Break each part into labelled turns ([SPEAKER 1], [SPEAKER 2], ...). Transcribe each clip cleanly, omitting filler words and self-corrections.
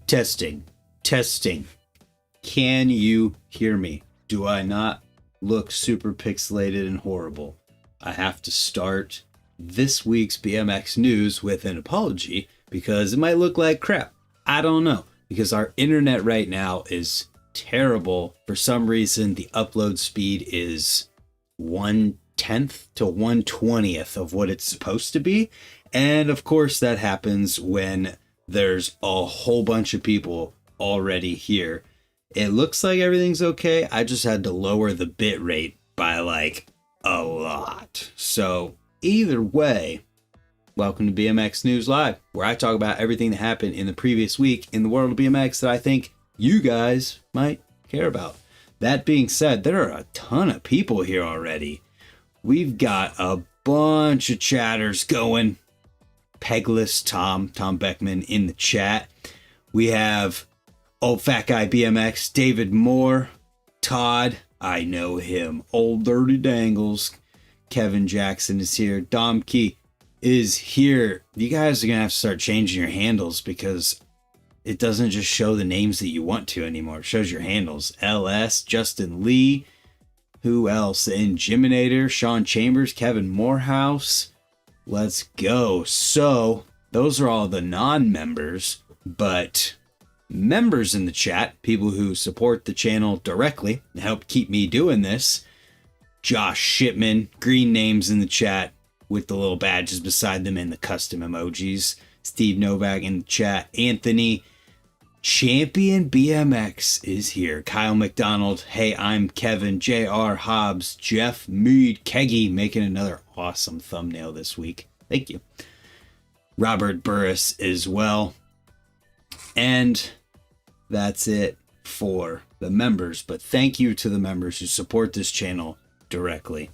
[SPEAKER 1] Testing, testing. Can you hear me? Do I not look super pixelated and horrible? I have to start this week's BMX news with an apology because it might look like crap. I don't know, because our internet right now is terrible. For some reason, the upload speed is 1/10 to 1/20th of what it's supposed to be. And of course, that happens when there's a whole bunch of people already here. It looks like everything's okay. I just had to lower the bit rate by like a lot. So either way, welcome to BMX News Live, where I talk about everything that happened in the previous week in the world of BMX that I think you guys might care about. That being said, there are a ton of people here already. We've got a bunch of chatters going. Pegless Tom Beckman in the chat. We have Old Fat Guy BMX, David Moore, Todd, I know him, Old Dirty Dangles, Kevin Jackson is here, Dom Key is here. You guys are gonna have to start changing your handles because it doesn't just show the names that you want to anymore. It shows your handles. LS, Justin Lee, who else? Injiminator, Sean Chambers, Kevin Morehouse. Let's go. So those are all the non-members, but members in the chat, people who support the channel directly and help keep me doing this. Josh Shipman, green names in the chat with the little badges beside them and the custom emojis. Steve Novak in the chat. Anthony Champion BMX is here. Kyle McDonald. Hey, I'm Kevin. JR Hobbs. Geoff. Meade. Keggy making another awesome thumbnail this week. Thank you. Robert Burris as well. And that's it for the members. But thank you to the members who support this channel directly.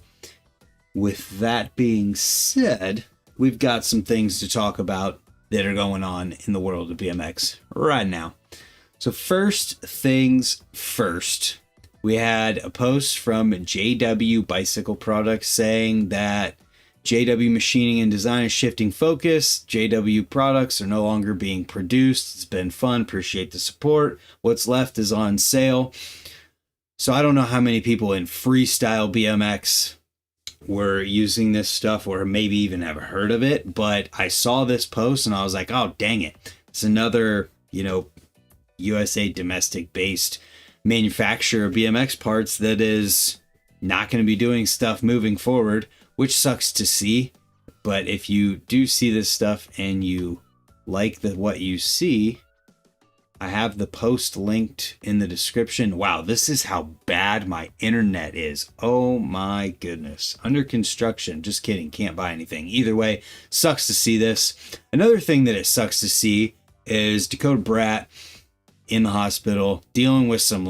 [SPEAKER 1] With that being said, we've got some things to talk about that are going on in the world of BMX right now. So first things first, we had a post from JW Bicycle Products saying that JW Machining and Design is shifting focus. JW products are no longer being produced. It's been fun. Appreciate the support. What's left is on sale. So I don't know how many people in freestyle BMX were using this stuff or maybe even have heard of it, but I saw this post and I was like, oh, dang it. It's another, USA domestic based manufacturer of BMX parts that is not going to be doing stuff moving forward, which sucks to see. But if you do see this stuff and you like what you see, I have the post linked in the description. Wow, this is how bad my internet is. Oh my goodness. Under construction. Just kidding. Can't buy anything. Either way, sucks to see this. Another thing that it sucks to see is Dakota Brat in the hospital dealing with some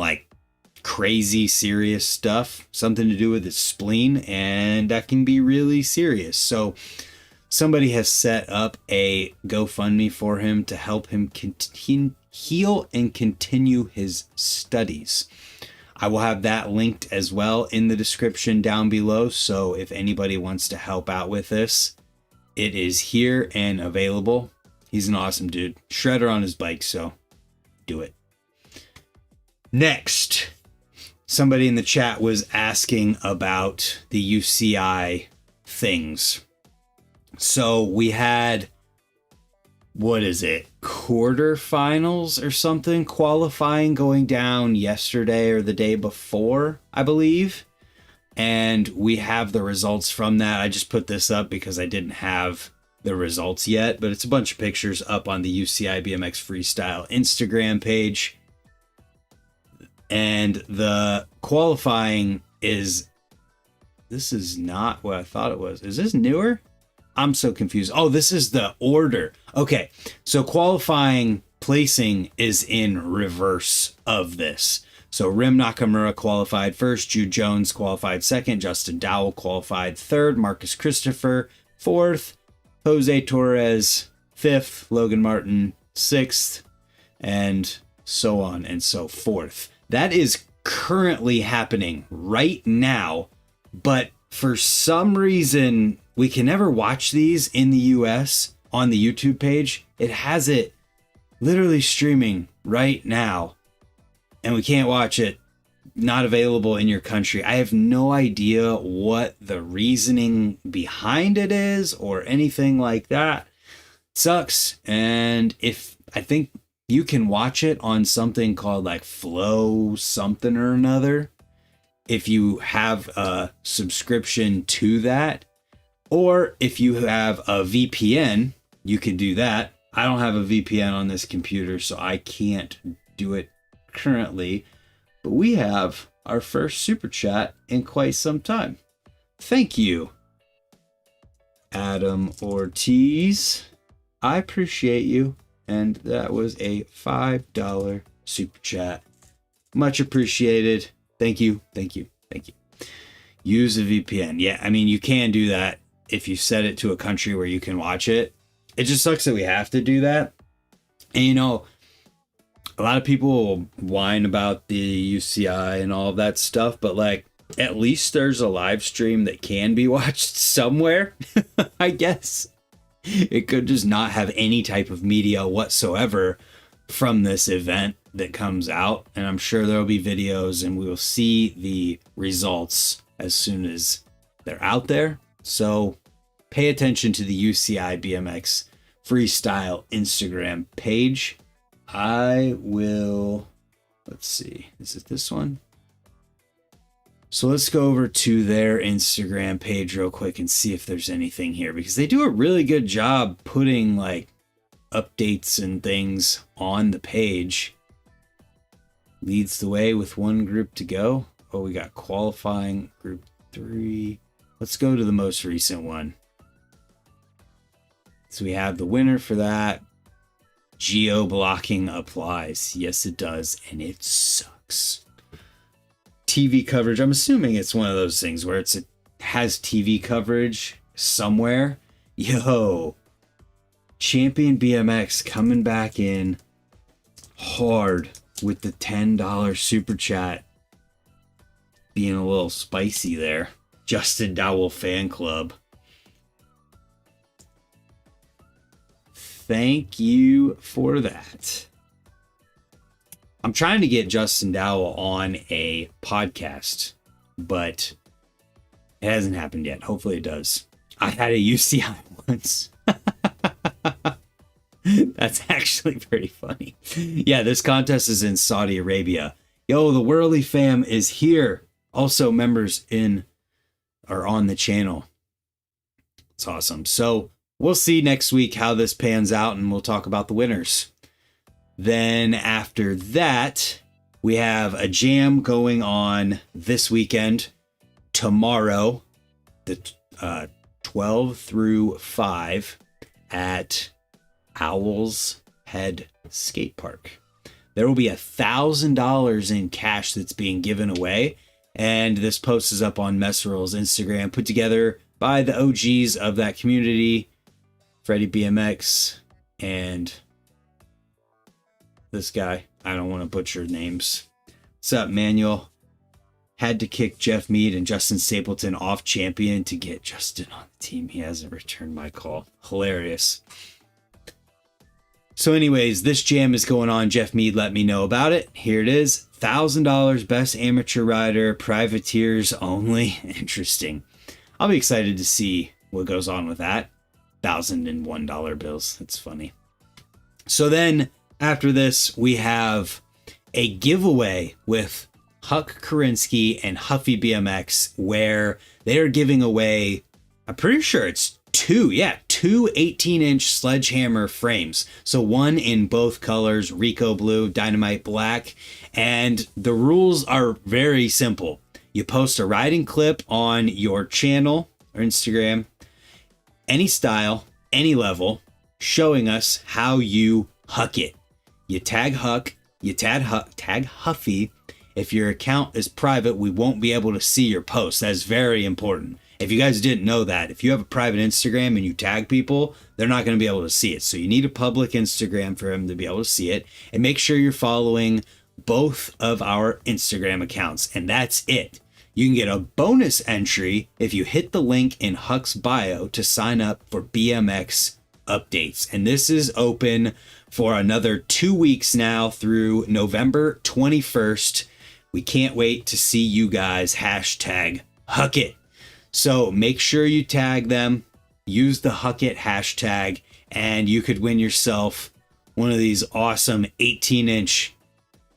[SPEAKER 1] crazy serious stuff, something to do with his spleen, and that can be really serious. So somebody has set up a GoFundMe for him to help him heal and continue his studies. I will have that linked as well in the description down below. So if anybody wants to help out with this, it is here and available. He's an awesome dude. Shredder on his bike, so do it. Next, somebody in the chat was asking about the UCI things. So we had, quarterfinals or something, qualifying going down yesterday or the day before, I believe. And we have the results from that. I just put this up because I didn't have the results yet, but it's a bunch of pictures up on the UCI BMX Freestyle Instagram page. And the qualifying this is not what I thought it was. Is this newer? I'm so confused. Oh, this is the order. Okay, so qualifying placing is in reverse of this. So Rim Nakamura qualified first, Jude Jones qualified second, Justin Dowell qualified third, Marcus Christopher fourth, Jose Torres fifth, Logan Martin sixth, and so on and so forth. That is currently happening right now, but for some reason, we can never watch these in the US on the YouTube page. It has it literally streaming right now and we can't watch it, not available in your country. I have no idea what the reasoning behind it is or anything like that. It sucks. And if I think you can watch it on something called like Flow something or another, if you have a subscription to that, or if you have a VPN, you could do that. I don't have a VPN on this computer, so I can't do it currently. But we have our first super chat in quite some time. Thank you, Adam Ortiz. I appreciate you. And that was a $5 super chat. Much appreciated. Thank you. Thank you. Thank you. Use a VPN. Yeah, I mean, you can do that if you set it to a country where you can watch it. It just sucks that we have to do that. And you know, a lot of people will whine about the UCI and all of that stuff, but like, at least there's a live stream that can be watched somewhere, I guess. It could just not have any type of media whatsoever from this event that comes out. And I'm sure there'll be videos and we will see the results as soon as they're out there. So pay attention to the UCI BMX Freestyle Instagram page. I will, let's see, is it this one? So let's go over to their Instagram page real quick and see if there's anything here, because they do a really good job putting like updates and things on the page. Leads the way with one group to go. Oh, we got qualifying group 3. Let's go to the most recent one. So we have the winner for that. Geo blocking applies. Yes, it does. And it sucks. TV coverage. I'm assuming it's one of those things where it has TV coverage somewhere. Yo, Champion BMX coming back in hard with the $10 super chat. Being a little spicy there. Justin Dowell fan club. Thank you for that. I'm trying to get Justin Dowell on a podcast, but it hasn't happened yet. Hopefully it does. I had a UCI once. That's actually pretty funny. Yeah, this contest is in Saudi Arabia. Yo, the Whirly fam is here. Also members are on the channel. It's awesome. So we'll see next week how this pans out, and we'll talk about the winners. Then after that, we have a jam going on this weekend. Tomorrow, the 12 through 5 at Owl's Head Skate Park. There will be $1,000 in cash that's being given away. And this post is up on Messerol's Instagram, put together by the OGs of that community, Freddie BMX, and this guy. I don't want to butcher names. What's up, Manuel? Had to kick Geoff Meade and Justin Stapleton off champion to get Justin on the team. He hasn't returned my call. Hilarious. So anyways, this jam is going on. Geoff Meade let me know about it. Here it is. $1,000 best amateur rider, privateers only. Interesting. I'll be excited to see what goes on with that. $1,001 bills. That's funny. So then after this, we have a giveaway with Huck Kurinsky and Huffy BMX, where they're giving away, I'm pretty sure it's two 18-inch sledgehammer frames. So one in both colors, Rico blue, Dynamite black. And the rules are very simple. You post a riding clip on your channel or Instagram, any style, any level, showing us how you huck it. You tag Huck, you tag Huffy. If your account is private, we won't be able to see your post. That's very important. If you guys didn't know that, if you have a private Instagram and you tag people, they're not going to be able to see it. So you need a public Instagram for them to be able to see it. And make sure you're following both of our Instagram accounts. And that's it. You can get a bonus entry if you hit the link in Huck's bio to sign up for BMX updates. And this is open for another 2 weeks now through November 21st. We can't wait to see you guys hashtag Huck It. So make sure you tag them, use the Huck It hashtag, and you could win yourself one of these awesome 18-inch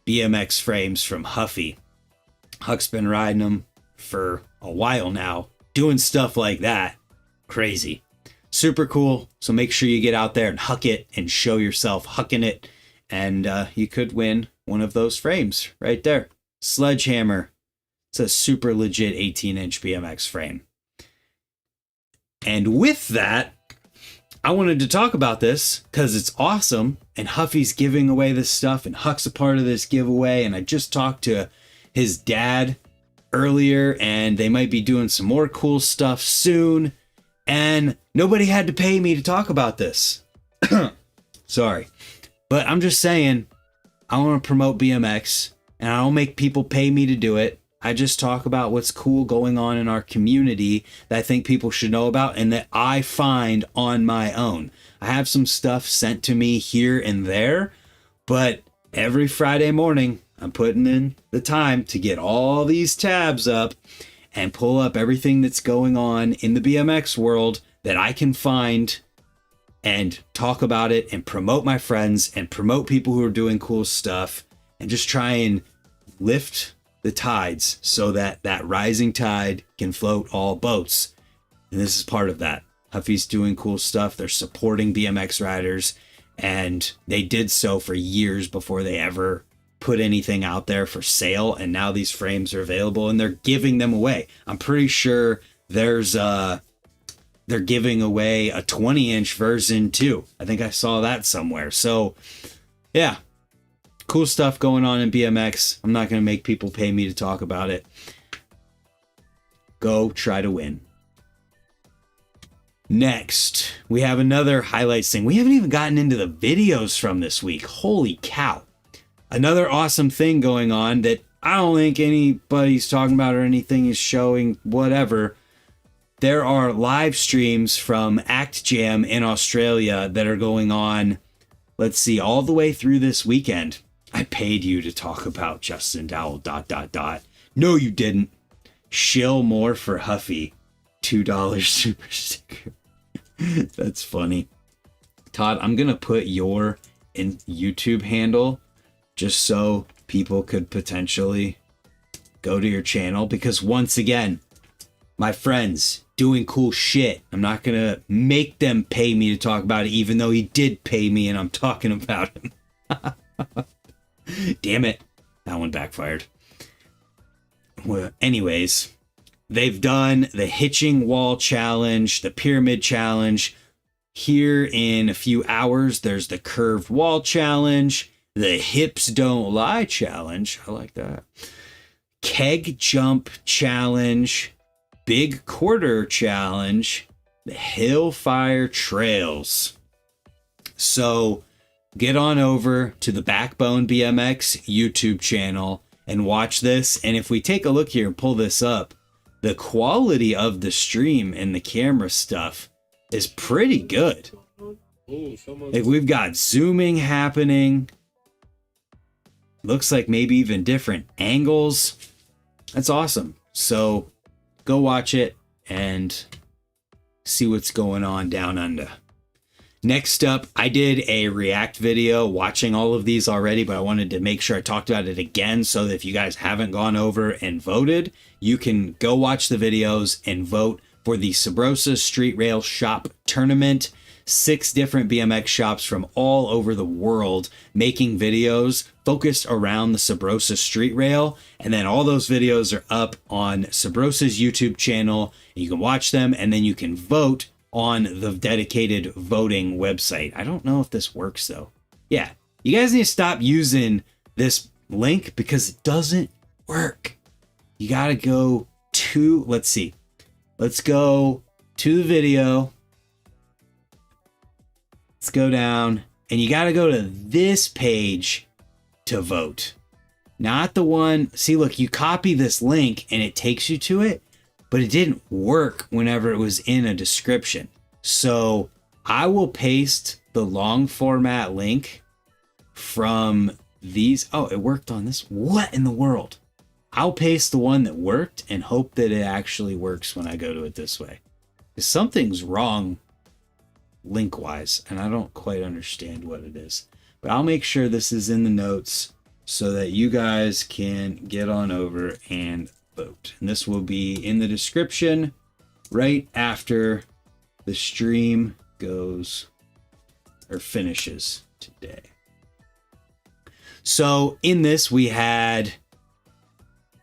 [SPEAKER 1] BMX frames from Huffy. Huck's been riding them for a while now, doing stuff like that. Crazy. Super cool. So make sure you get out there and huck it and show yourself hucking it. And you could win one of those frames right there. Sledgehammer. It's a super legit 18-inch BMX frame. And with that, I wanted to talk about this because it's awesome. And Huffy's giving away this stuff and Huck's a part of this giveaway. And I just talked to his dad earlier and they might be doing some more cool stuff soon. And nobody had to pay me to talk about this. Sorry. But I'm just saying, I want to promote BMX and I don't make people pay me to do it. I just talk about what's cool going on in our community that I think people should know about and that I find on my own. I have some stuff sent to me here and there, but every Friday morning, I'm putting in the time to get all these tabs up and pull up everything that's going on in the BMX world that I can find and talk about it and promote my friends and promote people who are doing cool stuff and just try and lift the tides so that that rising tide can float all boats. And this is part of that. Huffy's doing cool stuff. They're supporting BMX riders and they did so for years before they ever put anything out there for sale. And now these frames are available and they're giving them away. I'm pretty sure they're giving away a 20-inch version too. I think I saw that somewhere. So yeah, cool stuff going on in BMX. I'm not going to make people pay me to talk about it. Go try to win. Next, we have another highlights thing. We haven't even gotten into the videos from this week. Holy cow. Another awesome thing going on that I don't think anybody's talking about or anything is showing, whatever. There are live streams from Act Jam in Australia that are going on, let's see, all the way through this weekend. I paid you to talk about Justin Dowell, ... No, you didn't. Shill more for Huffy. $2 super sticker. That's funny. Todd, I'm going to put your YouTube handle just so people could potentially go to your channel. Because once again, my friends doing cool shit. I'm not going to make them pay me to talk about it, even though he did pay me and I'm talking about him. Damn it. That one backfired. Well, anyways, they've done the hitching wall challenge, the pyramid challenge. Here in a few hours, there's the curved wall challenge, the hips don't lie challenge. I like that. Keg jump challenge, big quarter challenge, the Hillfire Trails. So get on over to the Backbone BMX YouTube channel and watch this. And if we take a look here and pull this up, the quality of the stream and the camera stuff is pretty good. Like we've got zooming happening. Looks like maybe even different angles. That's awesome. So go watch it and see what's going on down under. Next up, I did a react video watching all of these already, but I wanted to make sure I talked about it again so that if you guys haven't gone over and voted, you can go watch the videos and vote for the Subrosa Street Rail Shop Tournament. 6 different BMX shops from all over the world making videos focused around the Subrosa Street Rail. And then all those videos are up on Subrosa's YouTube channel. You can watch them and then you can vote on the dedicated voting website. I don't know if this works though. Yeah, you guys need to stop using this link because it doesn't work. You got to go to, let's see. Let's go to the video. Let's go down and you got to go to this page to vote. Not the one. See, look, you copy this link and it takes you to it, but it didn't work whenever it was in a description. So I will paste the long format link from these. Oh, it worked on this. What in the world? I'll paste the one that worked and hope that it actually works when I go to it this way. Because something's wrong link-wise, and I don't quite understand what it is. But I'll make sure this is in the notes so that you guys can get on over and vote. And this will be in the description right after the stream goes or finishes today. So in this, we had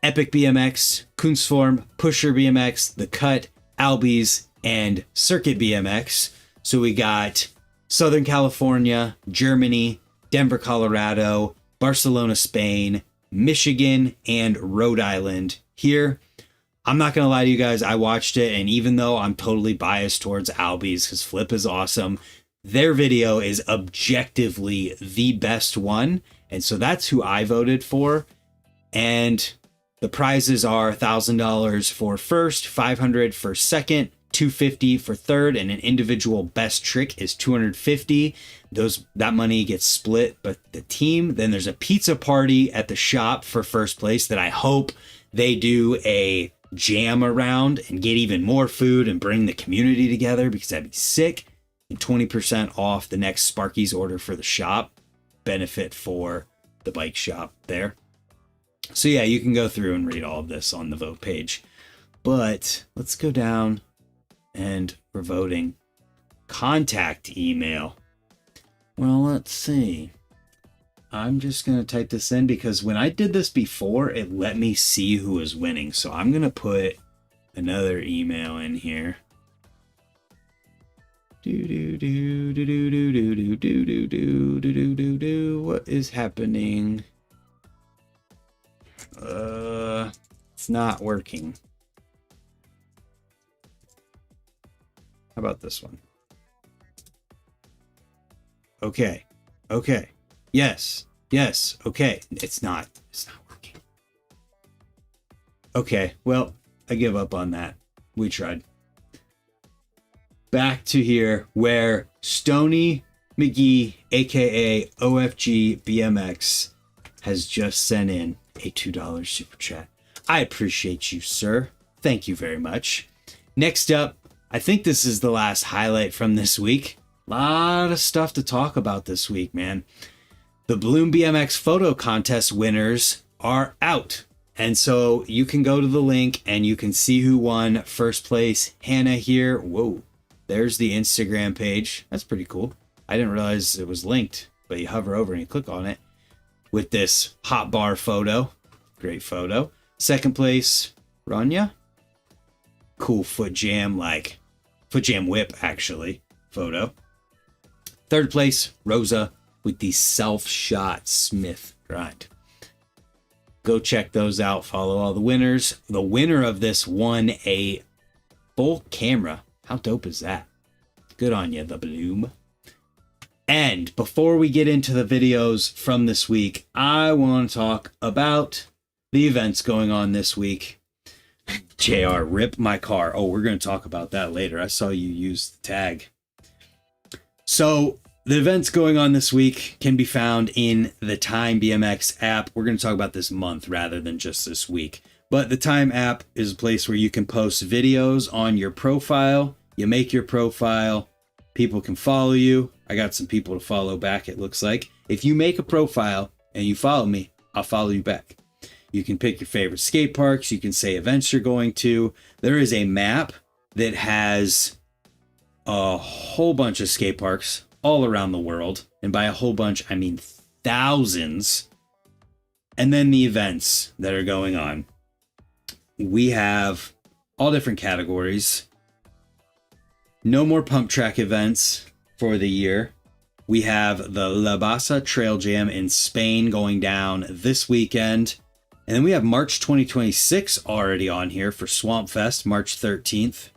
[SPEAKER 1] Epic BMX, Kunstform, Pusher BMX, The Cut, Albies, and Circuit BMX. So we got Southern California, Germany, Denver, Colorado, Barcelona, Spain, Michigan, and Rhode Island here. I'm not going to lie to you guys. I watched it, and even though I'm totally biased towards Albies because Flip is awesome, their video is objectively the best one. And so that's who I voted for. And the prizes are $1,000 for first, $500 for second, $250 for third, and an individual best trick is $250. That money gets split, but the team. Then there's a pizza party at the shop for first place that I hope they do a jam around and get even more food and bring the community together, because that'd be sick. And 20% off the next Sparky's order for the shop. Benefit for the bike shop there. So yeah, you can go through and read all of this on the vote page. But let's go down, and we're voting. Contact email. Well, let's see. I'm just going to type this in because when I did this before, it let me see who was winning. So I'm going to put another email in here. What is happening? It's not working. How about this one? Okay. Yes. Okay. It's not working. Okay. Well, I give up on that. We tried. Back to here where Stony McGee, aka OFG BMX, has just sent in a $2 super chat. I appreciate you, sir. Thank you very much. Next up, I think this is the last highlight from this week. A lot of stuff to talk about this week, man. The Bloom BMX photo contest winners are out. And so you can go to the link and you can see who won. First place, Hannah here. Whoa, there's the Instagram page. That's pretty cool. I didn't realize it was linked, but you hover over and you click on it with this hot bar photo. Great photo. Second place, Rania. Cool foot jam whip, actually, photo. Third place, Rosa with the self-shot Smith grind. Go check those out. Follow all the winners. The winner of this won a full camera. How dope is that? Good on you, the Bloom. And before we get into the videos from this week, I want to talk about the events going on this week. JR, rip my car. Oh, we're going to talk about that later. I saw you use the tag. So the events going on this week can be found in the Time BMX app. We're going to talk about this month rather than just this week. But the Time app is a place where you can post videos on your profile. You make your profile. People can follow you. I got some people to follow back, it looks like. If you make a profile and you follow me, I'll follow you back. You can pick your favorite skate parks. You can say events you're going to. There is a map that has a whole bunch of skate parks all around the world. And by a whole bunch, I mean thousands. And then the events that are going on. We have all different categories. No more pump track events for the year. We have the La Bassa Trail Jam in Spain going down this weekend. And then we have March 2026 already on here for Swamp Fest, March 13th.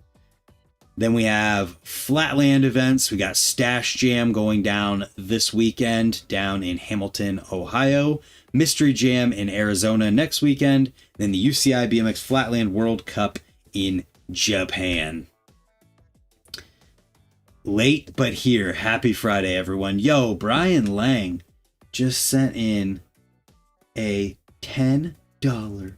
[SPEAKER 1] Then we have Flatland events. We got Stash Jam going down this weekend down in Hamilton, Ohio. Mystery Jam in Arizona next weekend. Then the UCI BMX Flatland World Cup in Japan. Late but here. Happy Friday, everyone. Yo, Brian Lang just sent in a $10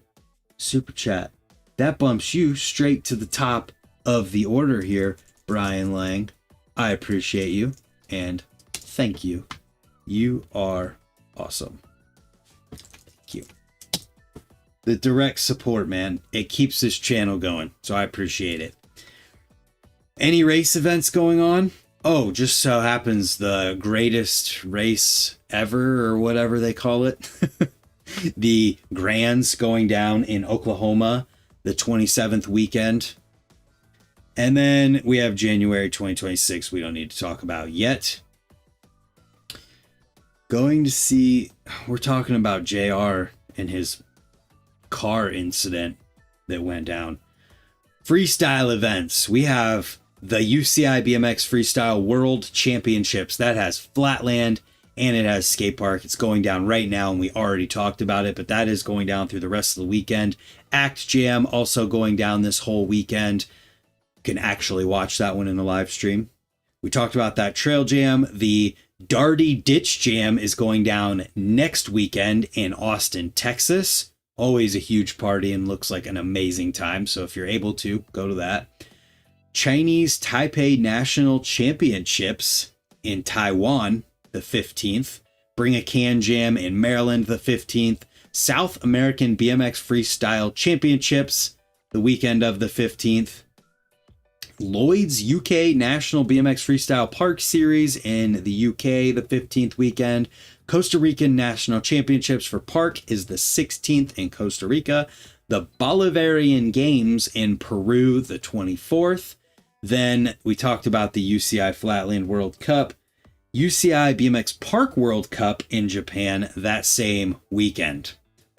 [SPEAKER 1] super chat. That bumps you straight to the top of the order here, Brian Lang. I appreciate you and thank you. You are awesome. Thank you. The direct support, man, it keeps this channel going, so I appreciate it. Any race events going on? Oh, just so happens the greatest race ever, or whatever they call it. The Grands going down in Oklahoma, the 27th weekend. And then we have January 2026 we don't need to talk about yet. Going to see, we're talking about JR and his car incident that went down. Freestyle events. We have the UCI BMX Freestyle World Championships. That has Flatland and it has skate park. It's going down right now and we already talked about it, but that is going down through the rest of the weekend. Act Jam also going down this whole weekend. You can actually watch that one in the live stream. We talked about that Trail Jam. The Darty Ditch Jam is going down next weekend in Austin, Texas. Always a huge party and looks like an amazing time. So if you're able to, go to that. Chinese Taipei National Championships in Taiwan, the 15th. Bring a Can Jam in Maryland, the 15th. South American BMX Freestyle Championships, the weekend of the 15th. Lloyd's UK National BMX Freestyle Park Series in the UK, the 15th weekend. Costa Rican National Championships for Park is the 16th in Costa Rica. The Bolivarian Games in Peru, the 24th. Then we talked about the UCI Flatland World Cup. UCI BMX Park World Cup in Japan that same weekend.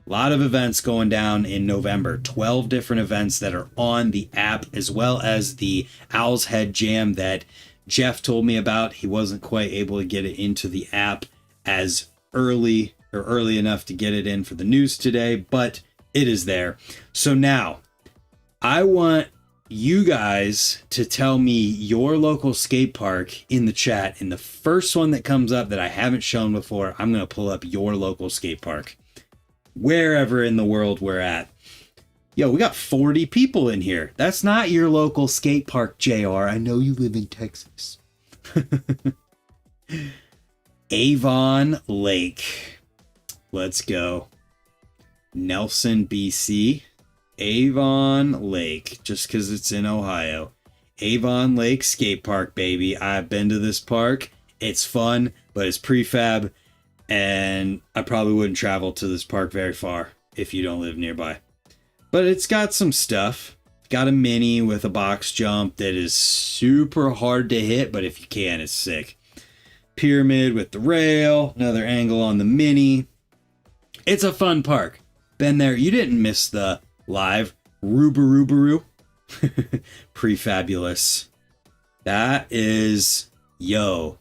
[SPEAKER 1] A lot of events going down in November. 12 different events that are on the app, as well as the Owl's Head Jam that Geoff told me about. He wasn't quite able to get it into the app as early enough to get it in for the news today, but it is there. So now I want you guys to tell me your local skate park in the chat. And the first one that comes up that I haven't shown before, I'm going to pull up your local skate park, wherever in the world we're at. Yo, we got 40 people in here. That's not your local skate park, JR. I know you live in Texas. Avon Lake. Let's go. Nelson, BC. Avon Lake, just because it's in Ohio. Avon Lake Skate Park, baby. I've been to this park. It's fun, but it's prefab, and I probably wouldn't travel to this park very far if you don't live nearby. But it's got some stuff. Got a mini with a box jump that is super hard to hit, but if you can, it's sick. Pyramid with the rail, another angle on the mini. It's a fun park. Been there. You didn't miss the live Rubaroo. Prefabulous. That is, yo,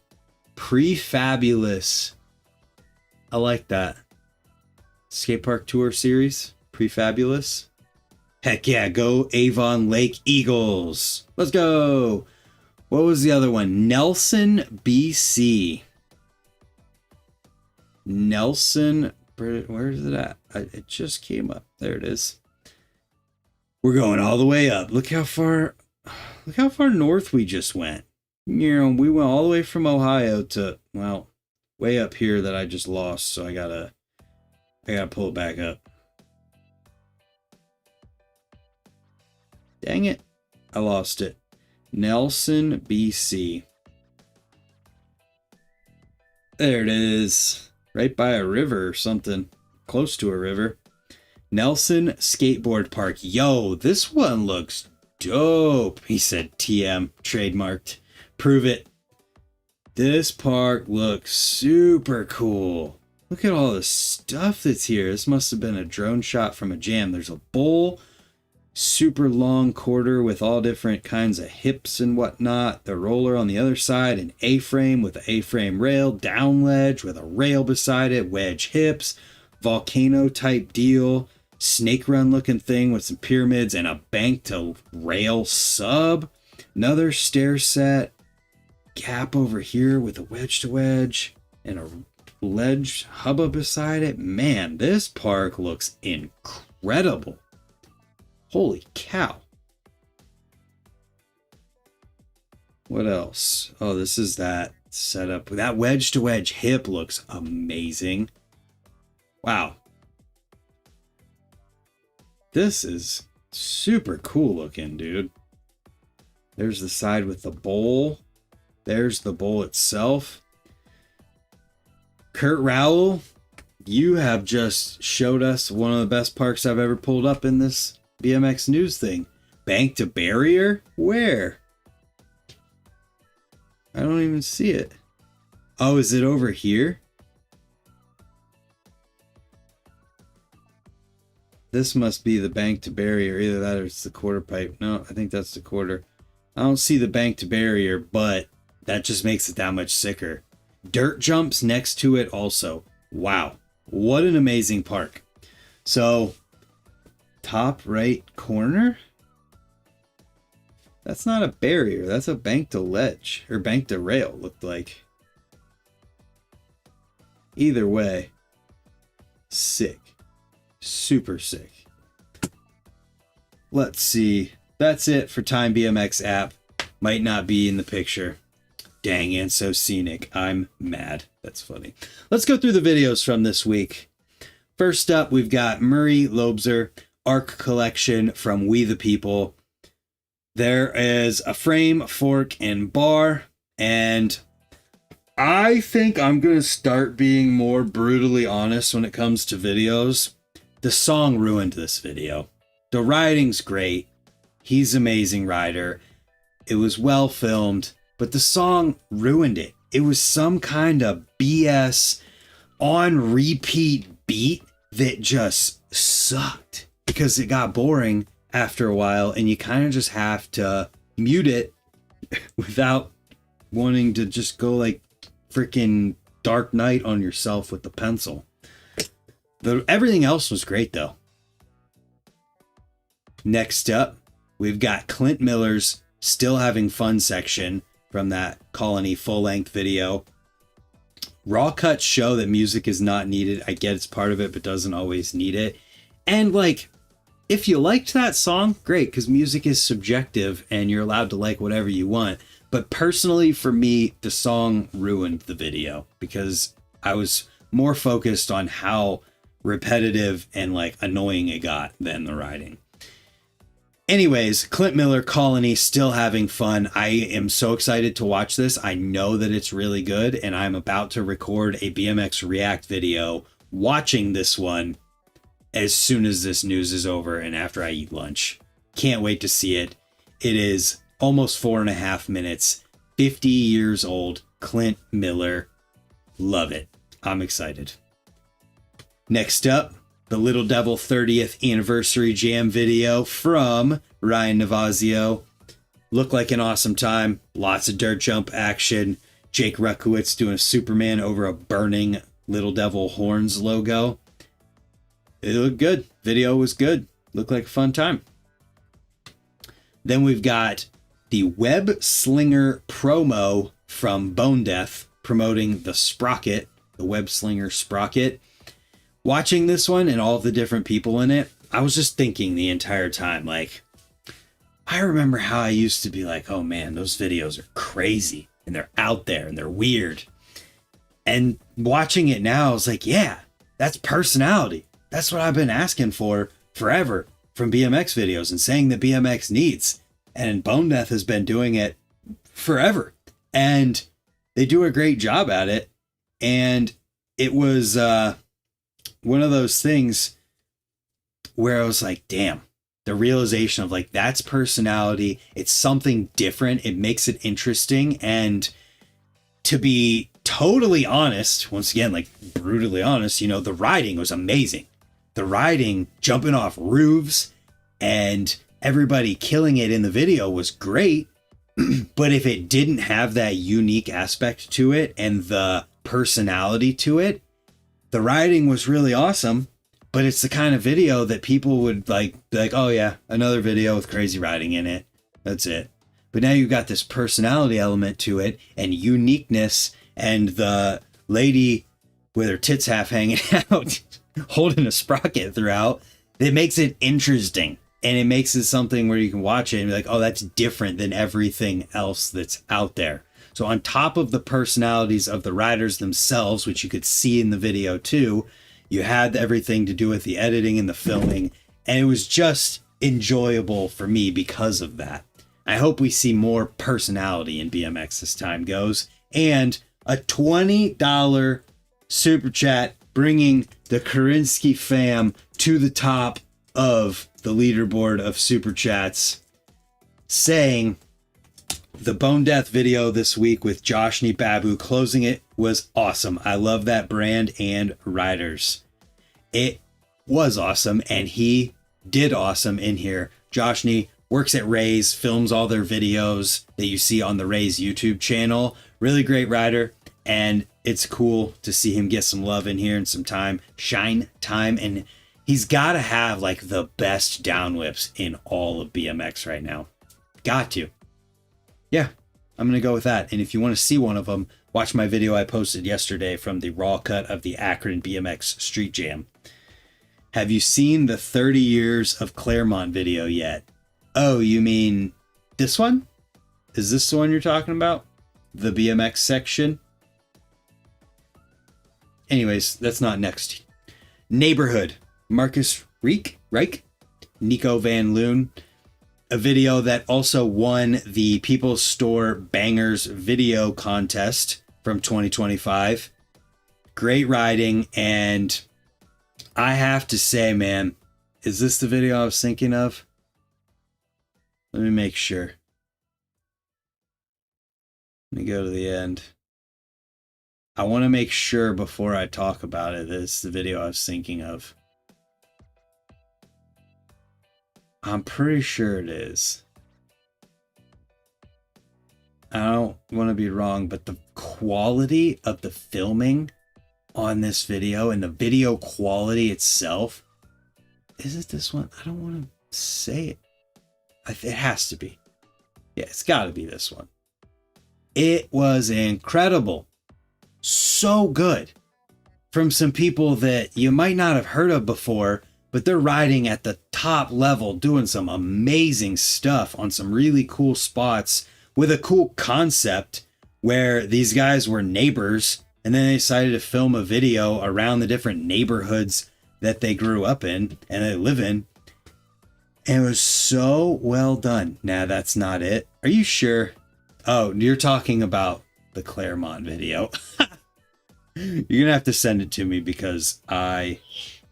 [SPEAKER 1] Prefabulous. I like that. Skate park tour series, Prefabulous. Heck yeah, go Avon Lake Eagles. Let's go. What was the other one? Nelson, BC. Nelson, where is it at? It just came up. There it is. We're going all the way up. Look how far north we just went. You know, we went all the way from Ohio to, well, way up here that I just lost, so I gotta pull it back up. Dang it. I lost it. Nelson, BC. There it is. Right by a river or something. Close to a river. Nelson Skateboard Park. Yo, this one looks dope. He said TM, trademarked. Prove it. This park looks super cool. Look at all the stuff that's here. This must have been a drone shot from a jam. There's a bowl, super long quarter with all different kinds of hips and whatnot. The roller on the other side, an A-frame with an A-frame rail, down ledge with a rail beside it, wedge hips, volcano type deal, snake run looking thing with some pyramids and a bank to rail sub, another stair set. gap over here with a wedge to wedge and a ledge hubba beside it. Man, this park looks incredible. Holy cow. What else? Oh, this is that setup. That wedge to wedge hip looks amazing. Wow. This is super cool looking, dude. There's the side with the bowl. There's the bowl itself. Kurt Rowell, you have just showed us one of the best parks I've ever pulled up in this BMX news thing. Bank to barrier? Where? I don't even see it. Oh, is it over here? This must be the bank to barrier. Either that or it's the quarter pipe. No, I think that's the quarter. I don't see the bank to barrier, but that just makes it that much sicker. Dirt jumps next to it also. Wow. What an amazing park. So, top right corner? That's not a barrier. That's a bank to ledge. Or bank to rail, looked like. Either way. Sick. Super sick. Let's see. That's it for Time BMX app. Might not be in the picture. Dang, and so scenic. I'm mad. That's funny. Let's go through the videos from this week. First up, we've got Murray Lobser Arc Collection from We the People. There is a frame, fork, and bar. And I think I'm going to start being more brutally honest when it comes to videos. The song ruined this video. The riding's great. He's an amazing rider. It was well filmed, but the song ruined it. It was some kind of BS on repeat beat that just sucked because it got boring after a while and you kind of just have to mute it without wanting to just go like freaking Dark Knight on yourself with the pencil. Everything else was great though. Next up, we've got Clint Miller's Still Having Fun section from that Colony full-length video. Raw cuts show that music is not needed. I get it's part of it, but doesn't always need it. And like, if you liked that song, great, because music is subjective and you're allowed to like whatever you want. But personally, for me, the song ruined the video because I was more focused on how repetitive and like annoying it got than the riding. Anyways, Clint Miller, Colony, Still Having Fun. I am so excited to watch this. I know that it's really good, and I'm about to record a BMX React video watching this one as soon as this news is over and after I eat lunch. Can't wait to see it. It is almost 4.5 minutes, 50 years old, Clint Miller. Love it. I'm excited. Next up, the Little Devil 30th Anniversary Jam video from Ryan Navazio. Looked like an awesome time. Lots of dirt jump action. Jake Ruckowitz doing a Superman over a burning Little Devil Horns logo. It looked good. Video was good. Looked like a fun time. Then we've got the Web Slinger promo from Bone Death promoting the Sprocket, the Web Slinger Sprocket. Watching this one and all of the different people in it, I was just thinking the entire time, like, I remember how I used to be like, oh man, those videos are crazy and they're out there and they're weird. And watching it now, I was like, yeah, that's personality. That's what I've been asking for forever from BMX videos and saying that BMX needs. And Bone Death has been doing it forever. And they do a great job at it. And it was one of those things where I was like, damn, the realization of like, that's personality. It's something different. It makes it interesting. And to be totally honest, once again, like brutally honest, you know, the riding was amazing. The riding, jumping off roofs and everybody killing it in the video was great. But if it didn't have that unique aspect to it and the personality to it, the riding was really awesome, but it's the kind of video that people would like, be like, oh yeah, another video with crazy riding in it. That's it. but now you've got this personality element to it and uniqueness, and the lady with her tits half hanging out holding a sprocket throughout. It makes it interesting, and it makes it something where you can watch it and be like, oh, that's different than everything else that's out there. So on top of the personalities of the riders themselves, which you could see in the video too, you had everything to do with the editing and the filming, and it was just enjoyable for me because of that. I hope we see more personality in BMX as time goes, and a $20 super chat bringing the Kurinsky fam to the top of the leaderboard of super chats, saying the Bone Death video this week with Joshny Babu closing it was awesome. I love that brand and riders. It was awesome, and he did awesome in here. Joshny works at Ray's, films all their videos that you see on the Ray's YouTube channel. Really great rider, and it's cool to see him get some love in here and some time, shine time, and he's got to have like the best down whips in all of BMX right now. Got to. Yeah, I'm going to go with that. And if you want to see one of them, watch my video I posted yesterday from the raw cut of the Akron BMX Street Jam. Have you seen the 30 years of Claremont video yet? Oh, you mean this one? Is this the one you're talking about? The BMX section? Anyways, that's not next. Neighborhood. Marcus Reich? Nico Van Loon. A video that also won the People's Store Bangers video contest from 2025. Great riding, and I have to say, man, is this the video I was thinking of? Let me make sure. Let me go to the end. I want to make sure before I talk about it that it's the video I was thinking of. I'm pretty sure it is. I don't want to be wrong, but the quality of the filming on this video and the video quality itself, is it this one? I don't want to say it. It has to be. Yeah, it's got to be this one. It was incredible. So good. From some people that you might not have heard of before, but they're riding at the top level, doing some amazing stuff on some really cool spots with a cool concept where these guys were neighbors, and then they decided to film a video around the different neighborhoods that they grew up in and they live in. And it was so well done. Nah, that's not it. Are you sure? Oh, you're talking about the Claremont video. You're going to have to send it to me because I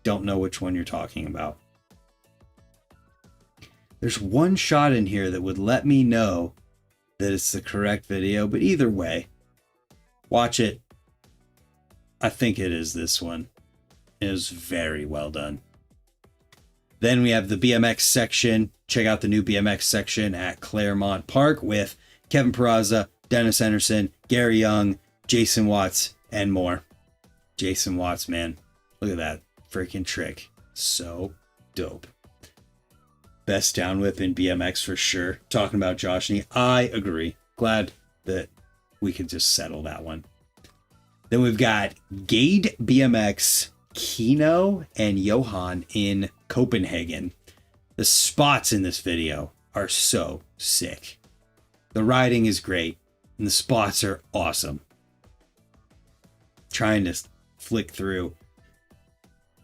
[SPEAKER 1] don't know which one you're talking about. There's one shot in here that would let me know that it's the correct video, but either way, watch it. I think it is this one. It was very well done. Then we have the BMX section. Check out the new BMX section at Claremont Park with Kevin Peraza, Dennis Henderson, Gary Young, Jason Watts, and more. Jason Watts, man. Look at that freaking trick. So dope. Best down whip in BMX for sure. Talking about Joshny, I agree. Glad that we could just settle that one. Then we've got Gade BMX, Kino, and Johan in Copenhagen. The spots in this video are so sick. The riding is great, and the spots are awesome. Trying to flick through.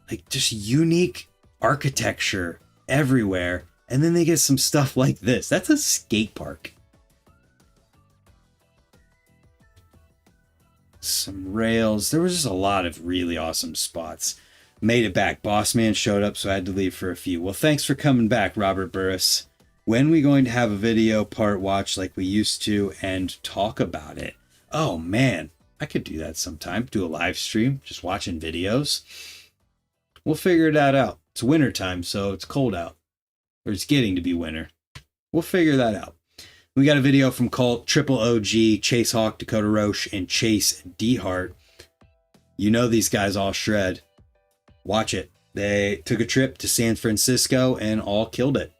[SPEAKER 1] Like, just unique architecture everywhere. And then they get some stuff like this. That's a skate park. Some rails. There was just a lot of really awesome spots. Made it back. Boss Man showed up, so I had to leave for a few. Well, thanks for coming back, Robert Burris. When are we going to have a video part watch like we used to and talk about it? Oh, man. I could do that sometime. Do a live stream, just watching videos. We'll figure that out. It's winter time, so it's cold out. Or it's getting to be winter. We'll figure that out. We got a video from Colt, Triple OG, Chase Hawk, Dakota Roche, and Chase Dehart. You know these guys all shred. Watch it. They took a trip to San Francisco and all killed it.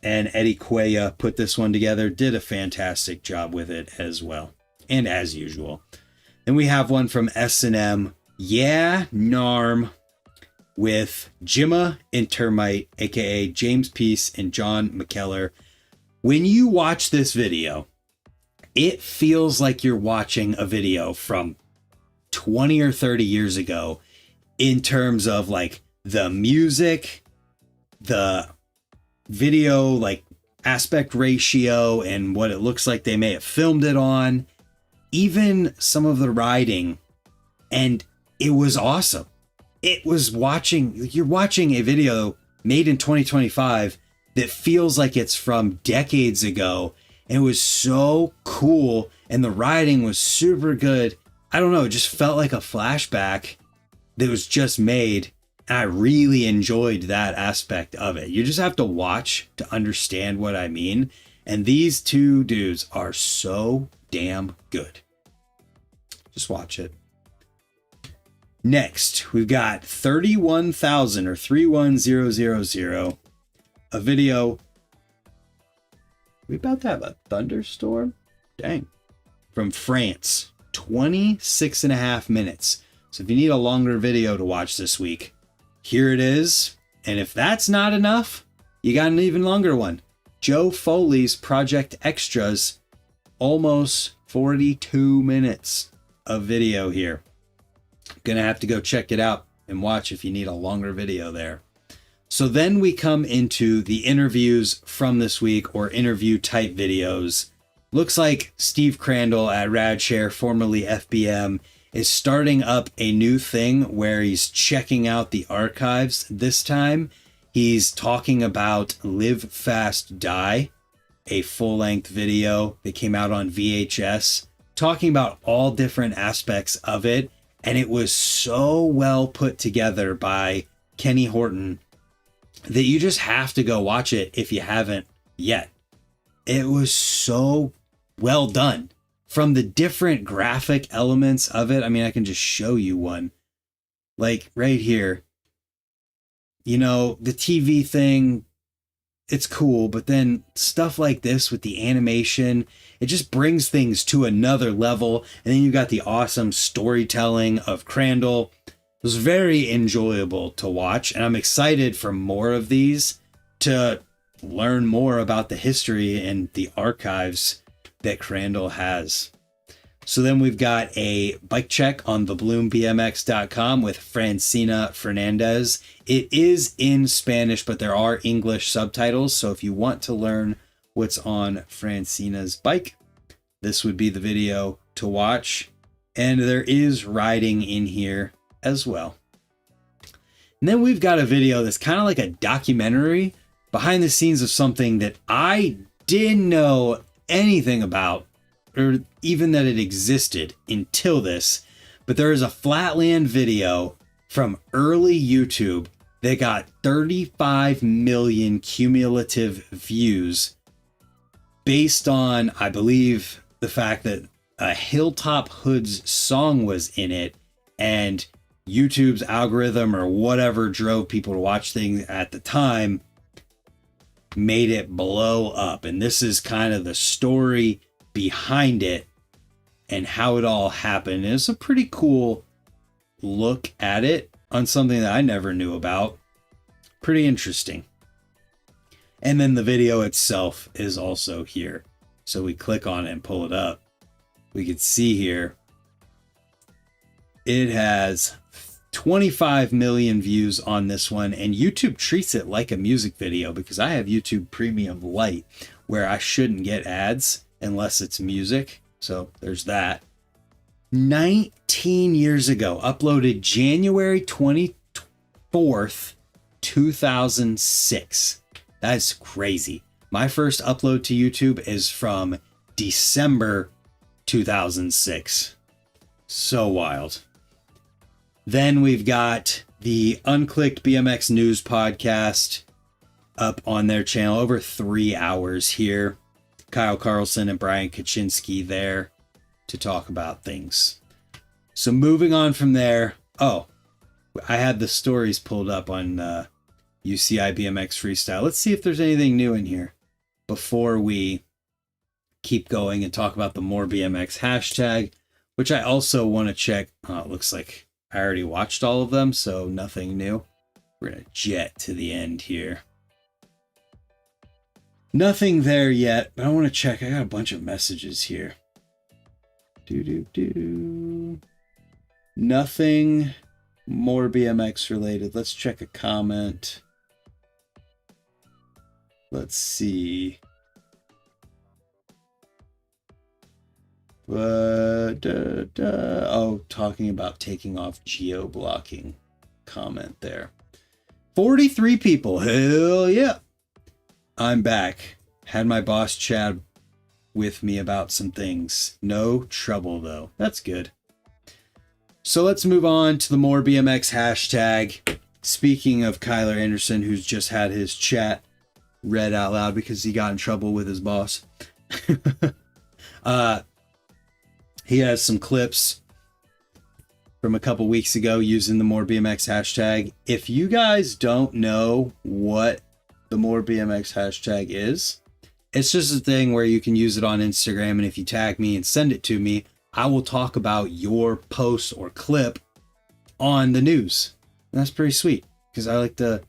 [SPEAKER 1] and Eddie Cuellar put this one together, did a fantastic job with it as well, and as usual. Then we have one from S&M, Yeah Narm, with Jimma and Termite, aka James Peace and John McKellar. When you watch this video, it feels like you're watching a video from 20 or 30 years ago in terms of like the music, the video like aspect ratio, and what it looks like they may have filmed it on, even some of the riding. And it was awesome. It was you're watching a video made in 2025 that feels like it's from decades ago. And it was so cool. And the riding was super good. I don't know. It just felt like a flashback that was just made. And I really enjoyed that aspect of it. You just have to watch to understand what I mean. And these two dudes are so damn good. Just watch it. Next, we've got 31,000 or 31000, a video. We about to have a thunderstorm? Dang. From France, 26.5 minutes. So if you need a longer video to watch this week, here it is. And if that's not enough, you got an even longer one. Joe Foley's Project Extras, almost 42 minutes of video here. Gonna have to go check it out and watch if you need a longer video there. So then we come into the interviews from this week, or interview type videos. Looks like Steve Crandall at Radshare, formerly FBM, is starting up a new thing where he's checking out the archives. This time he's talking about Live Fast Die, a full-length video that came out on VHS, talking about all different aspects of it. And it was so well put together by Kenny Horton that you just have to go watch it if you haven't yet. It was so well done. From the different graphic elements of it, I mean, I can just show you one. Like right here. You know, the TV thing, it's cool, but then stuff like this with the animation, it just brings things to another level. And then you got the awesome storytelling of Crandall. It was very enjoyable to watch, and I'm excited for more of these to learn more about the history and the archives that Crandall has. So then we've got a bike check on thebloomBMX.com with Francina Fernandez. It is in Spanish, but there are English subtitles. So if you want to learn what's on Francina's bike, this would be the video to watch. And there is riding in here as well. And then we've got a video that's kind of like a documentary behind the scenes of something that I didn't know anything about, or even that it existed until this. But there is a Flatland video from early YouTube that got 35 million cumulative views based on, I believe, the fact that a Hilltop Hoods song was in it, and YouTube's algorithm or whatever drove people to watch things at the time made it blow up. And this is kind of the story behind it and how it all happened. It's a pretty cool look at it on something that I never knew about. Pretty interesting. And then the video itself is also here. So we click on it and pull it up. We can see here it has 25 million views on this one, and YouTube treats it like a music video because I have YouTube Premium Lite where I shouldn't get ads unless it's music. So there's that. 19 years ago, uploaded January 24th, 2006. That's crazy. My first upload to YouTube is from December 2006. So wild. Then we've got the Unclicked BMX News podcast up on their channel, over 3 hours here. Kyle Carlson and Brian Kaczynski there to talk about things. So moving on from there. Oh, I had the stories pulled up on UCI BMX Freestyle. Let's see if there's anything new in here before we keep going and talk about the More BMX hashtag, which I also want to check. Oh, it looks like I already watched all of them, so nothing new. We're going to jet to the end here. Nothing there yet, but I want to check. I got a bunch of messages here. Nothing More BMX related. Let's check a comment. Let's see. Oh, talking about taking off geo-blocking. Comment there. 43 people. Hell yeah. I'm back. Had my boss Chad with me about some things. No trouble though. That's good. So let's move on to the More BMX hashtag. Speaking of Kyler Anderson, who's just had his chat read out loud because he got in trouble with his boss. He has some clips from a couple weeks ago using the More BMX hashtag. If you guys don't know what the More BMX hashtag is, it's just a thing where you can use it on Instagram, and if you tag me and send it to me, I will talk about your post or clip on the news. And that's pretty sweet because I like to,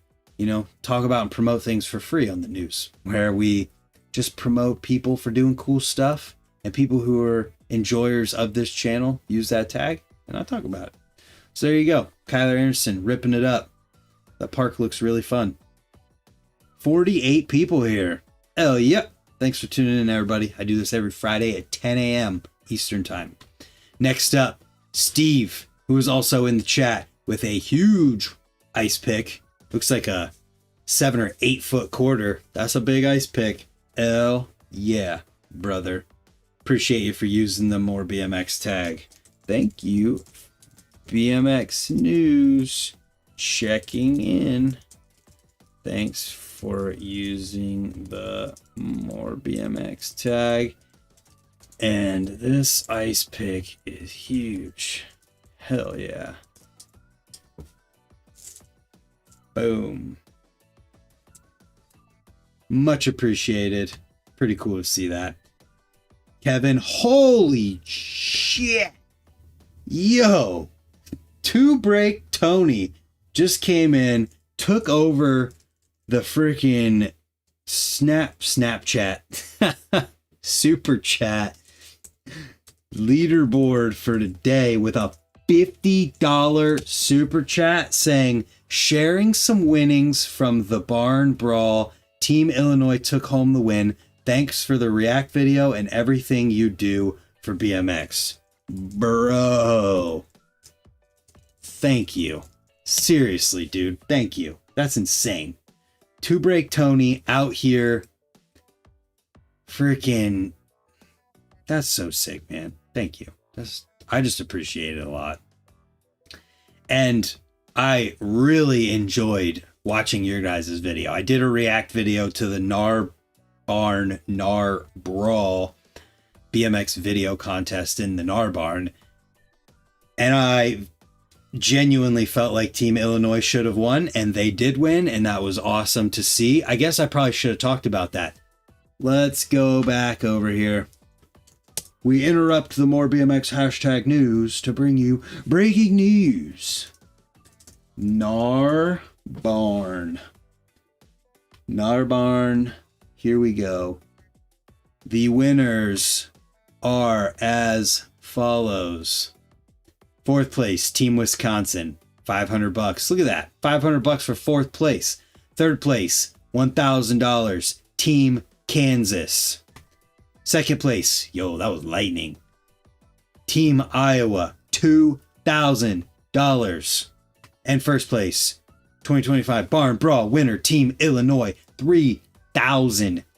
[SPEAKER 1] talk about and promote things for free on the news, where we just promote people for doing cool stuff, and people who are enjoyers of this channel use that tag, and I talk about it. So there you go. Kyler Anderson ripping it up. That park looks really fun. 48 people here. Hell yep. Thanks for tuning in, everybody. I do this every Friday at 10 a.m. Eastern Time. Next up, Steve, who is also in the chat with a huge ice pick. Looks like a 7 or 8 foot quarter. That's a big ice pick. Hell yeah, brother. Appreciate you for using the More BMX tag. Thank you. BMX News checking in. Thanks for using the More BMX tag. And this ice pick is huge. Hell yeah. Boom. Much appreciated. Pretty cool to see that. Kevin, holy shit. Yo. Two Break Tony just came in, took over the freaking Snapchat super chat leaderboard for today with a $50 super chat saying, sharing some winnings from the barn brawl. Team Illinois took home the win. Thanks for the React video and everything you do for BMX. Bro. Thank you. Seriously, dude. Thank you. That's insane. Two Break Tony out here. Freaking. That's so sick, man. Thank you. I just appreciate it a lot. And I really enjoyed watching your guys' video. I did a React video to the Nar Brawl BMX video contest in the Nar Barn. And I genuinely felt like Team Illinois should have won, and they did win, and that was awesome to see. I guess I probably should have talked about that. Let's go back over here. We interrupt the More BMX hashtag news to bring you breaking news. Nar Barn. Here we go. The winners are as follows. 4th place, Team Wisconsin, $500. Look at that, $500 for 4th place. 3rd place, $1,000, Team Kansas. 2nd place, yo, that was lightning. Team Iowa, $2,000. And 1st place, 2025 Barn Brawl winner, Team Illinois, $3,000.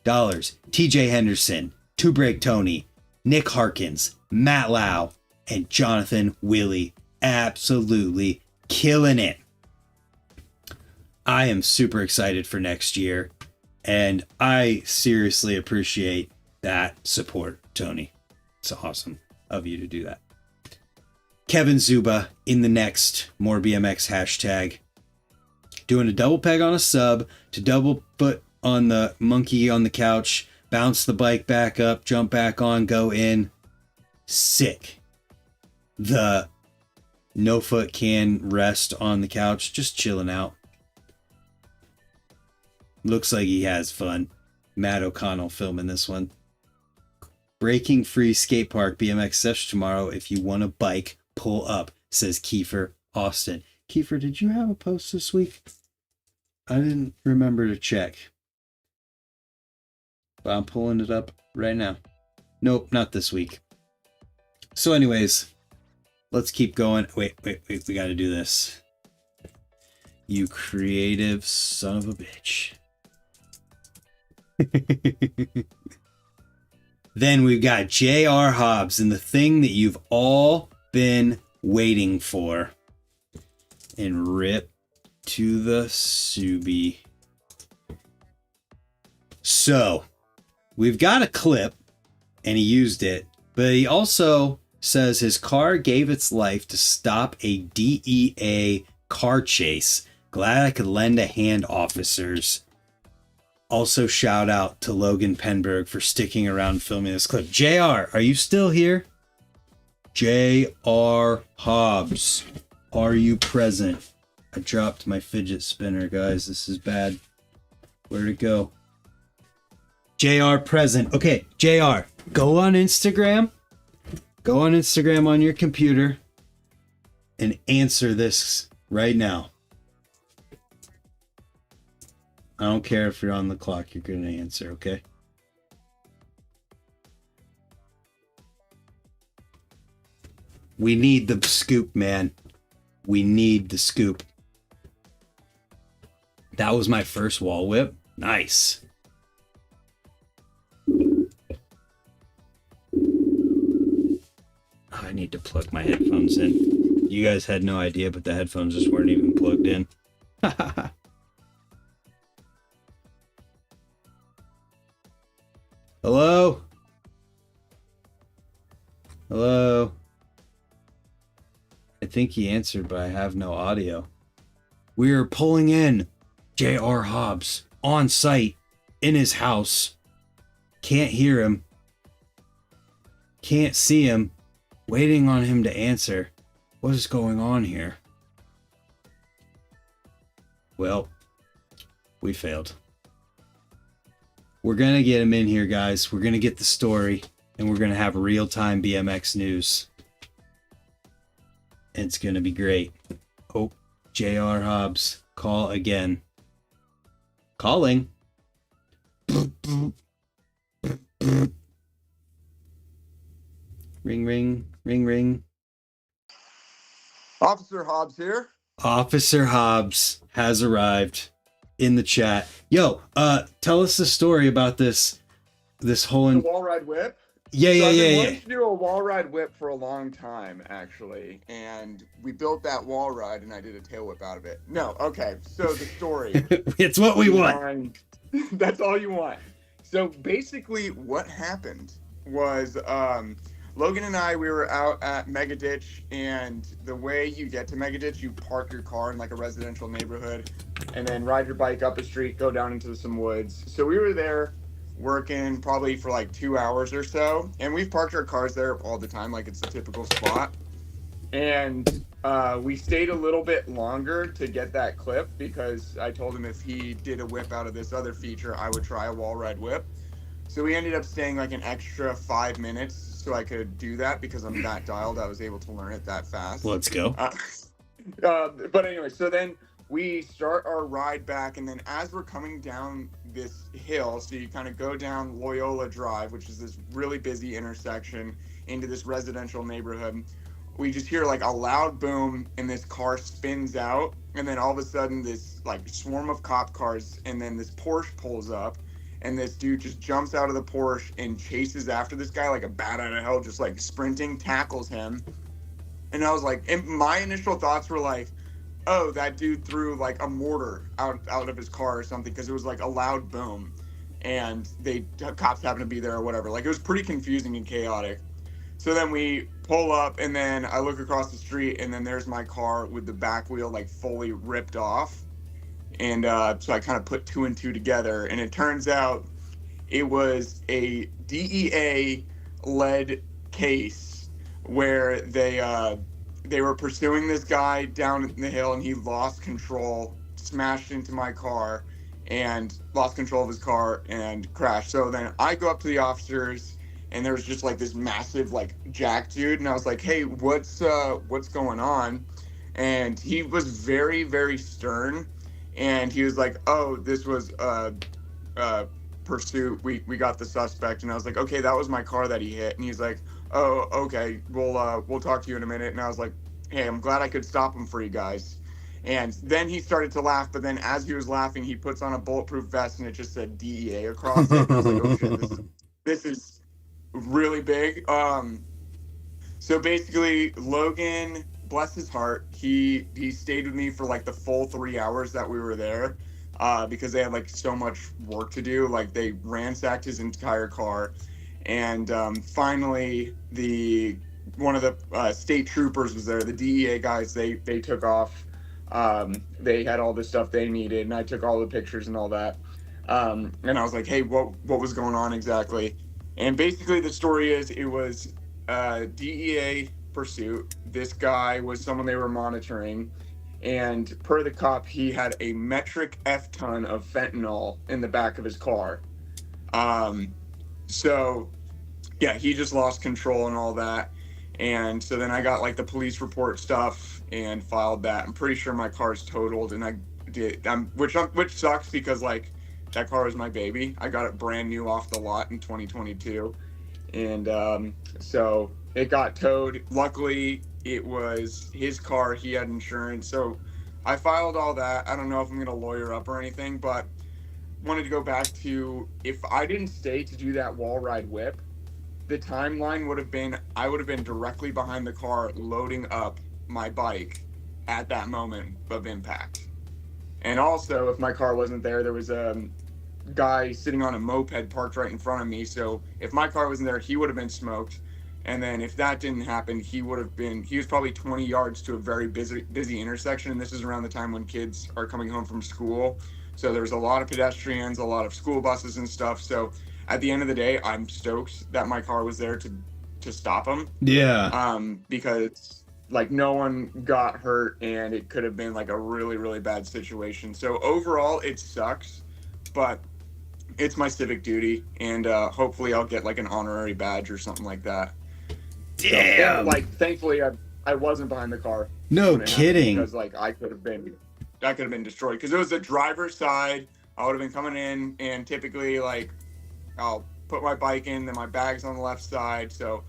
[SPEAKER 1] TJ Henderson, Two Break Tony, Nick Harkins, Matt Lau, and Jonathan Willie, absolutely killing it. I am super excited for next year, and I seriously appreciate that support, Tony. It's awesome of you to do that. Kevin Zuba in the next More BMX hashtag. doing a double peg on a sub to double foot on the monkey on the couch, bounce the bike back up, jump back on, go in. Sick. The no foot can rest on the couch, just chilling out. Looks like he has fun. Matt O'Connell filming this one. Breaking Free Skate Park BMX session tomorrow. If you want a bike, pull up, says Kiefer Austin. Kiefer, did you have a post this week? I didn't remember to check. But I'm pulling it up right now. Nope, not this week. So anyways, let's keep going. Wait, we gotta do this. You creative son of a bitch. Then we've got J.R. Hobbs and the thing that you've all been waiting for. And rip to the Subi. So, we've got a clip, and he used it, but he also says his car gave its life to stop a DEA car chase. Glad I could lend a hand, officers. Also, shout out to Logan Penberg for sticking around filming this clip. JR, are you still here? JR Hobbs, are you present? I dropped my fidget spinner, guys. This is bad. Where'd it go? JR present. Okay, JR, go on Instagram. Go on Instagram on your computer and answer this right now. I don't care if you're on the clock, you're going to answer, okay? We need the scoop, man. We need the scoop. That was my first wall whip. Nice. I need to plug my headphones in. You guys had no idea, but the headphones just weren't even plugged in. Hello? Hello? I think he answered, but I have no audio. We are pulling in J.R. Hobbs on site in his house. Can't hear him. Can't see him. Waiting on him to answer. What is going on here? Well, we failed. We're going to get him in here, guys. We're going to get the story, and we're going to have real-time BMX news. It's going to be great. Oh, J.R. Hobbs, call again. Calling. Ring, ring, ring, ring.
[SPEAKER 2] Officer Hobbs here.
[SPEAKER 1] Officer Hobbs has arrived in the chat. Yo, tell us the story about this whole
[SPEAKER 2] The wall ride whip.
[SPEAKER 1] Yeah.
[SPEAKER 2] I've been wanting to do a wall ride whip for a long time, actually, and we built that wall ride, and I did a tail whip out of it. No, okay. So the story.
[SPEAKER 1] It's what we want.
[SPEAKER 2] That's all you want. So basically, what happened was Logan and I, we were out at Megaditch, and the way you get to Megaditch, you park your car in like a residential neighborhood and then ride your bike up a street, go down into some woods. So we were there working probably for like 2 hours or so, and we've parked our cars there all the time, like it's a typical spot. And we stayed a little bit longer to get that clip because I told him if he did a whip out of this other feature, I would try a wall ride whip. So we ended up staying like an extra 5 minutes so I could do that because I'm that dialed. I was able to learn it that fast.
[SPEAKER 1] Let's go.
[SPEAKER 2] But anyway, so then we start our ride back, and then as we're coming down this hill, so you kind of go down Loyola Drive, which is this really busy intersection, into this residential neighborhood, we just hear like a loud boom, and this car spins out, and then all of a sudden this like swarm of cop cars, and then this Porsche pulls up, and this dude just jumps out of the Porsche and chases after this guy like a bat out of hell, just like sprinting, tackles him. And I was like, and my initial thoughts were like, oh, that dude threw like a mortar out of his car or something, because it was like a loud boom, and cops happened to be there or whatever. Like, it was pretty confusing and chaotic. So then we pull up, and then I look across the street, and then there's my car with the back wheel like fully ripped off. And so I kind of put two and two together, and it turns out it was a DEA led case where they were pursuing this guy down the hill, and he lost control, smashed into my car, and lost control of his car and crashed. So then I go up to the officers, and there was just like this massive like jack dude, and I was like, "Hey, what's going on?" And he was very, very stern, and he was like, "Oh, this was pursuit. We got the suspect." And I was like, "Okay, that was my car that he hit." And he's like, "Oh, okay, we'll talk to you in a minute." And I was like, "Hey, I'm glad I could stop him for you guys." And then he started to laugh, but then as he was laughing, he puts on a bulletproof vest and it just said DEA across it. And I was like, "Oh shit, this is really big." So basically, Logan, bless his heart, he stayed with me for like the full 3 hours that we were there, because they had like so much work to do. Like they ransacked his entire car, and finally, the one of the state troopers was there. The DEA guys, they took off. They had all the stuff they needed, and I took all the pictures and all that. And I was like, "Hey, what was going on exactly?" And basically, the story is it was DEA pursuit. This guy was someone they were monitoring, and per the cop, he had a metric F ton of fentanyl in the back of his car. Um, so yeah, he just lost control and all that. And so then I got like the police report stuff and filed that. I'm pretty sure my car's totaled, and I did, which sucks because like that car was my baby. I got it brand new off the lot in 2022, and so it got towed. Luckily, it was his car. He had insurance, so I filed all that. I don't know if I'm gonna lawyer up or anything, but wanted to go back to, if I didn't stay to do that wall ride whip, the timeline would have been I would have been directly behind the car loading up my bike at that moment of impact. And also, if my car wasn't there, there was a guy sitting on a moped parked right in front of me. So if my car wasn't there, he would have been smoked. And then if that didn't happen, he was probably 20 yards to a very busy intersection. And this is around the time when kids are coming home from school. So there's a lot of pedestrians, a lot of school buses and stuff. So at the end of the day, I'm stoked that my car was there to stop him.
[SPEAKER 1] Yeah.
[SPEAKER 2] Because like no one got hurt, and it could have been like a really, really bad situation. So overall, it sucks, but it's my civic duty, and hopefully I'll get like an honorary badge or something like that.
[SPEAKER 1] Damn.
[SPEAKER 2] So, like thankfully I wasn't behind the car.
[SPEAKER 1] No kidding.
[SPEAKER 2] Because like I could have been destroyed, because it was the driver's side. I would have been coming in, and typically like I'll put my bike in, then my bag's on the left side, so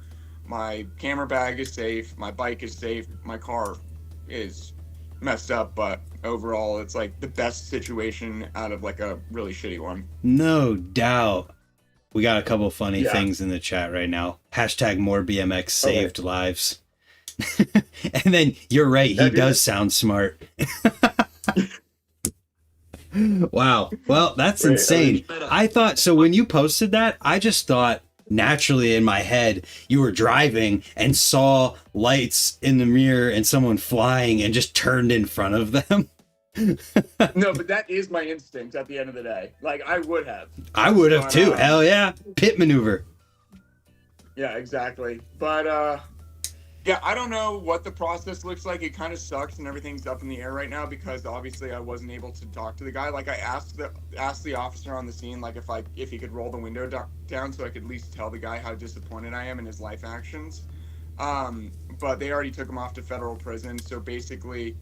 [SPEAKER 2] my camera bag is safe, my bike is safe, my car is messed up, but overall it's like the best situation out of like a really shitty one.
[SPEAKER 1] No doubt. We got a couple funny things in the chat right now. Hashtag more BMX saved lives. And then you're right, he does sound smart. Wow. Well, that's insane. I thought, so when you posted that, I just thought naturally in my head you were driving and saw lights in the mirror and someone flying and just turned in front of them.
[SPEAKER 2] No, but that is my instinct at the end of the day. Like I would have too. Hell yeah. Pit maneuver. Yeah, exactly. But yeah, I don't know what the process looks like. It kind of sucks, and everything's up in the air right now because obviously I wasn't able to talk to the guy. Like I asked the officer on the scene, like if he could roll the window down so I could at least tell the guy how disappointed I am in his life actions. But they already took him off to federal prison. So basically,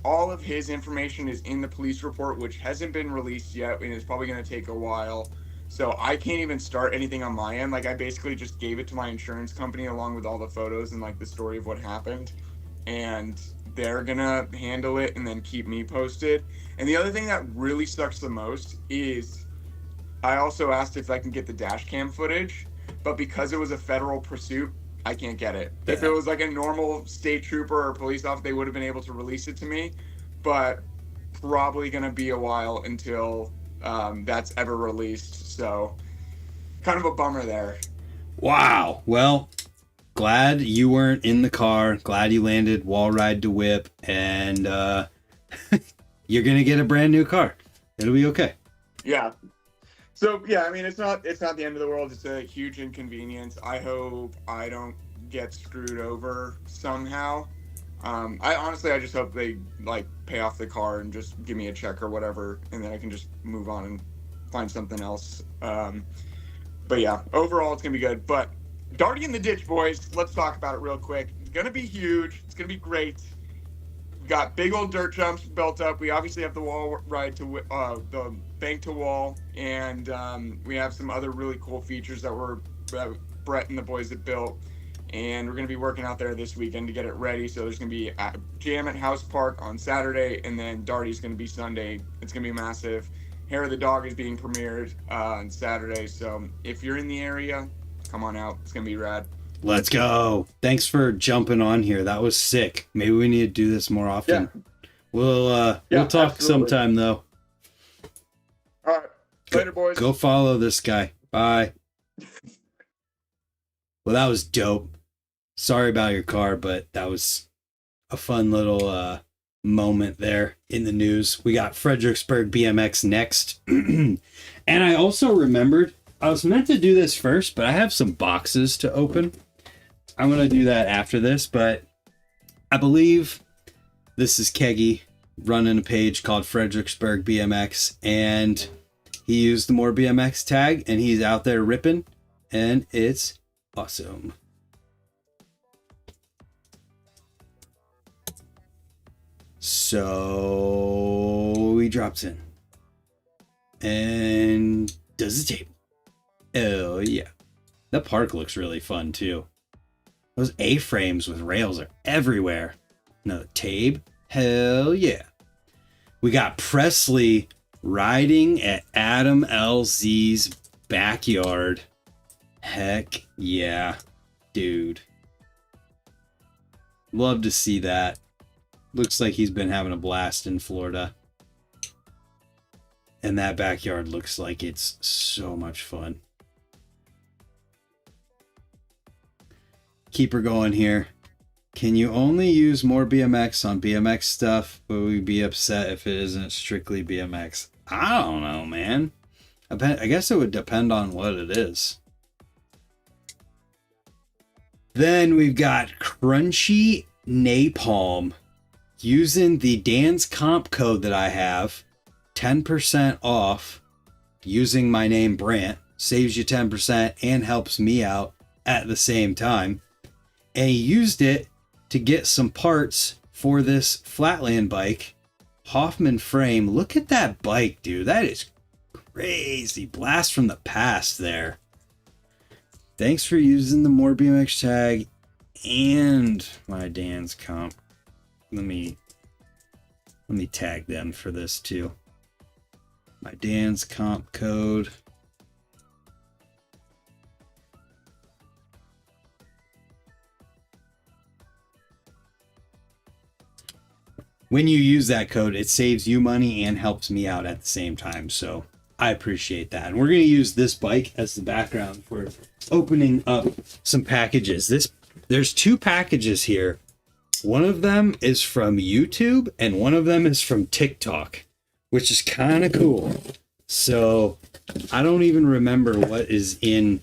[SPEAKER 2] all of his information is in the police report, which hasn't been released yet, and it's probably going to take a while. So I can't even start anything on my end. Like I basically just gave it to my insurance company along with all the photos and like the story of what happened, and they're gonna handle it and then keep me posted. And the other thing that really sucks the most is I also asked if I can get the dash cam footage, but because it was a federal pursuit, I can't get it. Yeah. If it was like a normal state trooper or police officer, they would have been able to release it to me, but probably gonna be a while until that's ever released. So kind of a bummer there.
[SPEAKER 1] Wow. Well, glad you weren't in the car. Glad you landed wall ride to whip. And You're going to get a brand new car. It'll be okay.
[SPEAKER 2] Yeah. So yeah, I mean, it's not the end of the world. It's a huge inconvenience. I hope I don't get screwed over somehow. I just hope they like pay off the car and just give me a check or whatever, and then I can just move on and find something else. But yeah, overall it's gonna be good. But Darty in the Ditch, boys, let's talk about it real quick. It's gonna be huge. It's gonna be great. We got big old dirt jumps built up. We obviously have the wall ride to the bank to wall, and we have some other really cool features that Brett and the boys have built. And we're going to be working out there this weekend to get it ready. So there's going to be a jam at House Park on Saturday, and then Darty's going to be Sunday. It's going to be massive. Hair of the Dog is being premiered on Saturday. So if you're in the area, come on out. It's going to be rad.
[SPEAKER 1] Let's go. Thanks for jumping on here. That was sick. Maybe we need to do this more often. Yeah. We'll talk absolutely. Sometime, though.
[SPEAKER 2] All right. Later, boys.
[SPEAKER 1] Go follow this guy. Bye. Well, that was dope. Sorry about your car, but that was a fun little moment there in the news. We got Fredericksburg BMX next. And I also remembered, I was meant to do this first, but I have some boxes to open. I'm going to do that after this, but I believe this is Keggy running a page called Fredericksburg BMX, and he used the More BMX tag, and he's out there ripping, and it's awesome. So he drops in and does the table. Oh yeah. The park looks really fun too. Those A-frames with rails are everywhere. Another tabe. Hell yeah. We got Presley riding at Adam LZ's backyard. Heck yeah, dude. Love to see that. Looks like he's been having a blast in Florida. And that backyard looks like it's so much fun. Keep her going here. Can you only use More BMX on BMX stuff? Will we be upset if it isn't strictly BMX? I don't know, man. I guess it would depend on what it is. Then we've got Crunchy Napalm. Using the Dan's comp code that I have, 10% off using my name Brant, saves you 10% and helps me out at the same time. And he used it to get some parts for this Flatland bike. Hoffman frame. Look at that bike, dude. That is crazy. Blast from the past there. Thanks for using the More BMX tag and my Dan's comp. Let me tag them for this too. My Dan's comp code. When you use that code, it saves you money and helps me out at the same time. So I appreciate that. And we're going to use this bike as the background for opening up some packages. There's two packages here. One of them is from YouTube and one of them is from TikTok, which is kind of cool. So I don't even remember what is in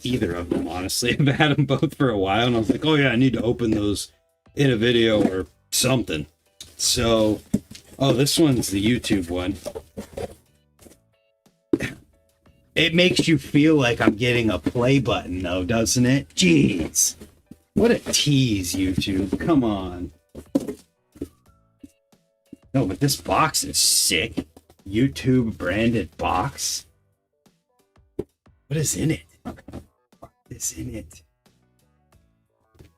[SPEAKER 1] either of them, honestly. I've had them both for a while and I was like, oh yeah, I need to open those in a video or something. So, oh, this one's the YouTube one. It makes you feel like I'm getting a play button though, doesn't it? Jeez. What a tease, YouTube. Come on. No, but this box is sick. YouTube branded box. What is in it? What is in it?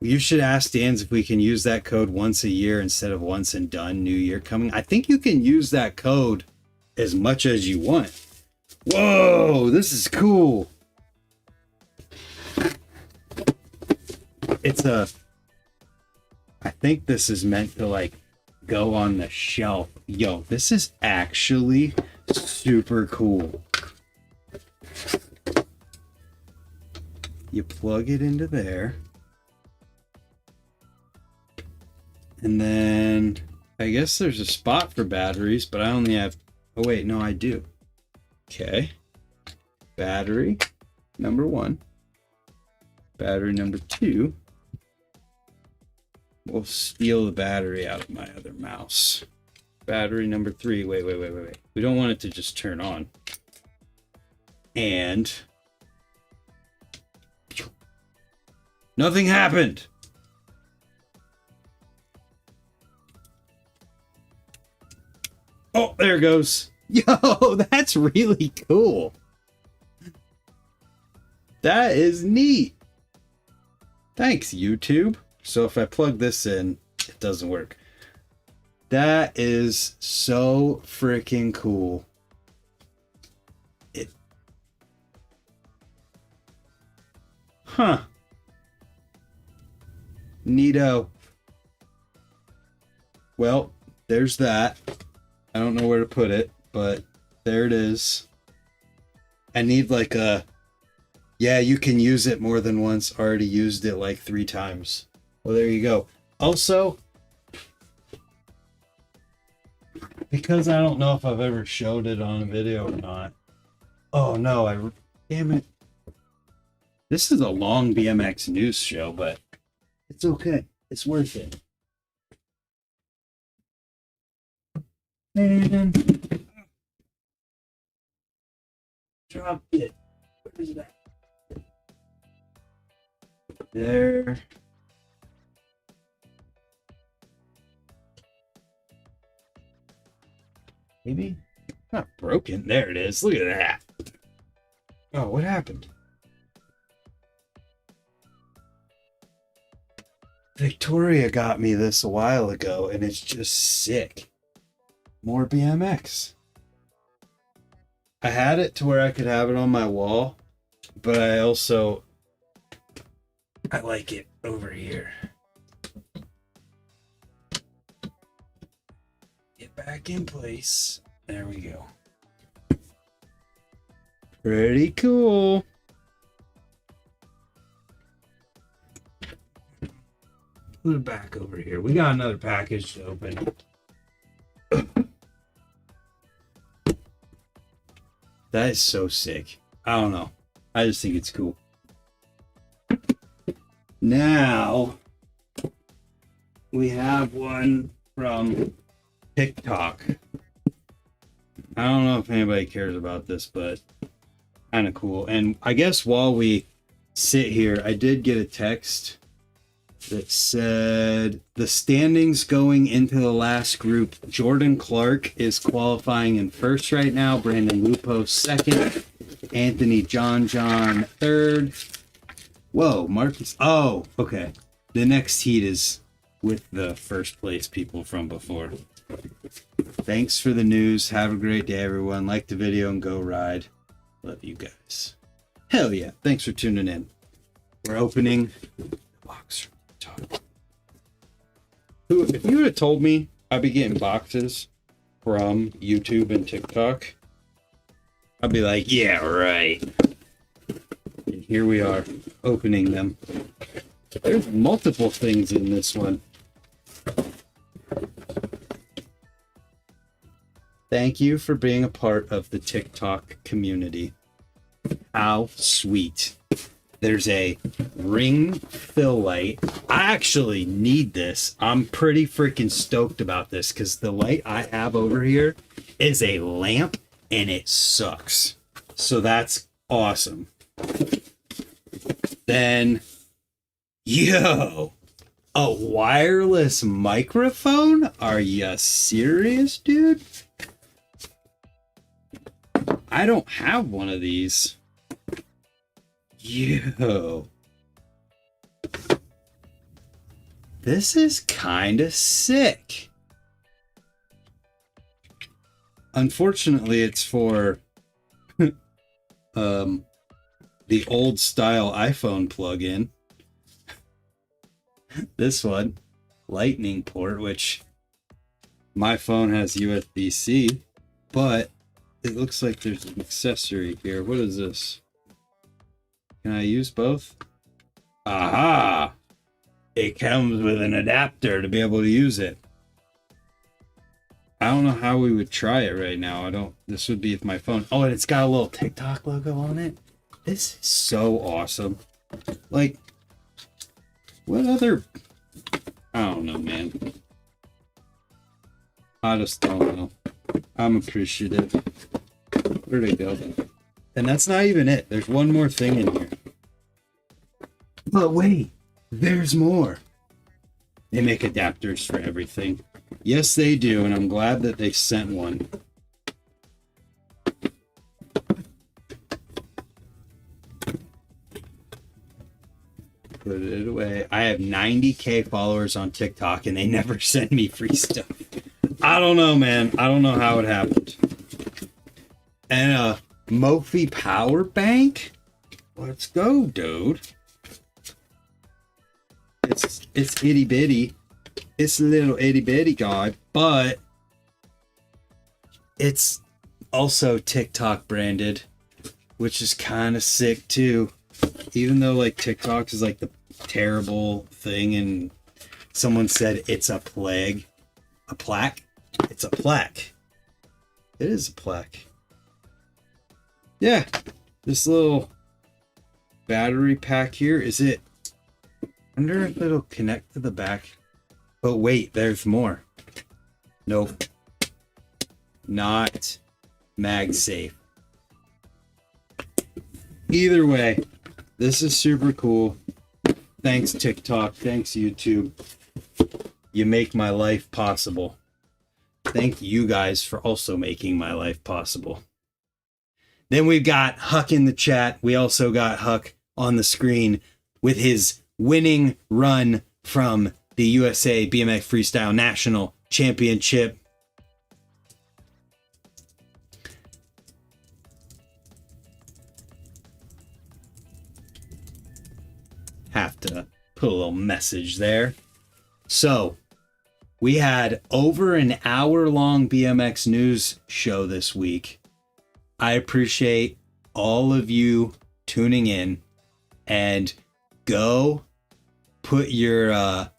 [SPEAKER 1] You should ask Dan's if we can use that code once a year instead of once and done. New Year coming. I think you can use that code as much as you want. Whoa, this is cool. I think this is meant to like go on the shelf. Yo, this is actually super cool. You plug it into there. And then I guess there's a spot for batteries, but I only have... Oh, wait, no, I do. Okay. Battery number 1. Battery number 2. We'll steal the battery out of my other mouse. Battery number 3. Wait. We don't want it to just turn on. And... nothing happened! Oh, there it goes. Yo, that's really cool. That is neat. Thanks, YouTube. So if I plug this in, it doesn't work. That is so freaking cool. Huh. Neato. Well, there's that. I don't know where to put it, but there it is. I need like a... yeah, you can use it more than once. Already used it like 3 times. Well, there you go. Also, because I don't know if I've ever showed it on a video or not. Oh no, damn it. This is a long BMX news show, but it's okay. It's worth it. And dropped it. Where is that? There. Maybe? Not broken. There it is. Look at that. Oh, what happened? Victoria got me this a while ago, and it's just sick. More BMX. I had it to where I could have it on my wall, but I like it over here. Get back in place. There we go. Pretty cool. Put it back over here. We got another package to open. That is so sick. I don't know. I just think it's cool. Now, we have one from TikTok. I don't know if anybody cares about this, but kind of cool. And I guess while we sit here, I did get a text that said the standings going into the last group. Jordan Clark is qualifying in first right now. Brandon Lupo second. Anthony John third. Whoa, Marcus. Oh, okay. The next heat is with the first place people from before. Thanks for the news. Have a great day, everyone. Like the video and go ride. Love you guys. Hell yeah. Thanks for tuning in. We're opening the box. If you would have told me I'd be getting boxes from YouTube and TikTok, I'd be like, yeah, right. And here we are, opening them. There's multiple things in this one. Thank you for being a part of the TikTok community. How sweet. There's a ring fill light. I actually need this. I'm pretty freaking stoked about this because the light I have over here is a lamp and it sucks. So that's awesome. Then, yo, a wireless microphone? Are you serious, dude? I don't have one of these. Yo. This is kind of sick. Unfortunately, it's for the old style iPhone plug-in. This one, lightning port, which my phone has USB-C, but it looks like there's an accessory here. What is this? Can I use both? Aha! It comes with an adapter to be able to use it. I don't know how we would try it right now. This would be with my phone. Oh, and it's got a little TikTok logo on it. This is so awesome. Like, what other, I don't know, man. I just don't know. I'm appreciative. Where'd it go? And that's not even it. There's one more thing in here. But wait, there's more. They make adapters for everything. Yes, they do, and I'm glad that they sent one. Put it away. I have 90K followers on TikTok, and they never send me free stuff. I don't know, man. I don't know how it happened. And a Mophie power bank? Let's go, dude. It's itty bitty. It's a little itty bitty guy, but it's also TikTok branded, which is kind of sick too. Even though like TikTok is like the terrible thing, and someone said it's a plague, a plaque. It's a plaque. It is a plaque. Yeah, this little battery pack here, is it? I wonder if it'll connect to the back. But wait, there's more. Nope. Not MagSafe. Either way, this is super cool. Thanks TikTok. Thanks YouTube. You make my life possible. Thank you guys for also making my life possible. Then we've got Huck in the chat. We also got Huck on the screen with his winning run from the USA BMX Freestyle National Championship. Have to put a little message there. So, we had over an hour-long BMX news show this week. I appreciate all of you tuning in, and go put your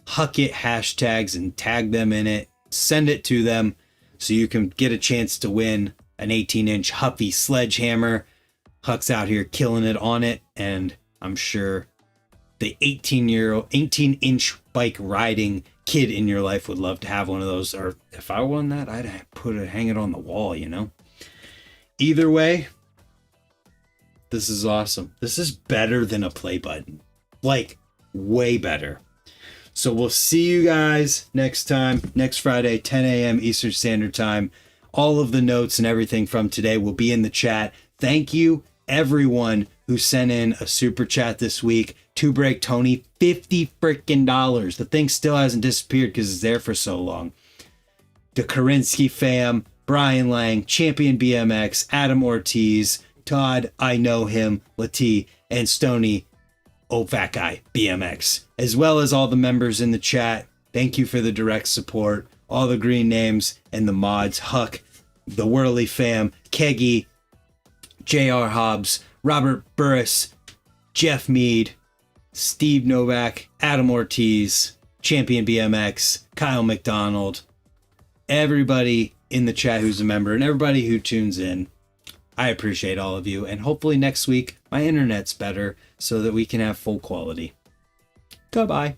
[SPEAKER 1] Huck It hashtags and tag them in it. Send it to them so you can get a chance to win an 18-inch Huffy sledgehammer. Huck's out here killing it on it, and I'm sure the 18-inch bike riding kid in your life would love to have one of those. Or if I won that, I'd hang it on the wall, you know? Either way, this is awesome. This is better than a play button. Like, way better. So we'll see you guys next time, next Friday, 10 a.m. Eastern Standard Time. All of the notes and everything from today will be in the chat. Thank you, everyone who sent in a super chat this week. To Break Tony, $50 freaking. The thing still hasn't disappeared because it's there for so long. The Kurinsky fam, Brian Lang, Champion BMX, Adam Ortiz, Todd, I know him, Lati, and Stony, Old Fat Guy BMX, as well as all the members in the chat. Thank you for the direct support. All the green names and the mods. Huck, the Whirly fam, Keggy, J.R. Hobbs, Robert Burris, Geoff Meade, Steve Novak, Adam Ortiz, Champion BMX, Kyle McDonald, everybody in the chat who's a member, and everybody who tunes in. I appreciate all of you, and hopefully next week my internet's better so that we can have full quality. Goodbye.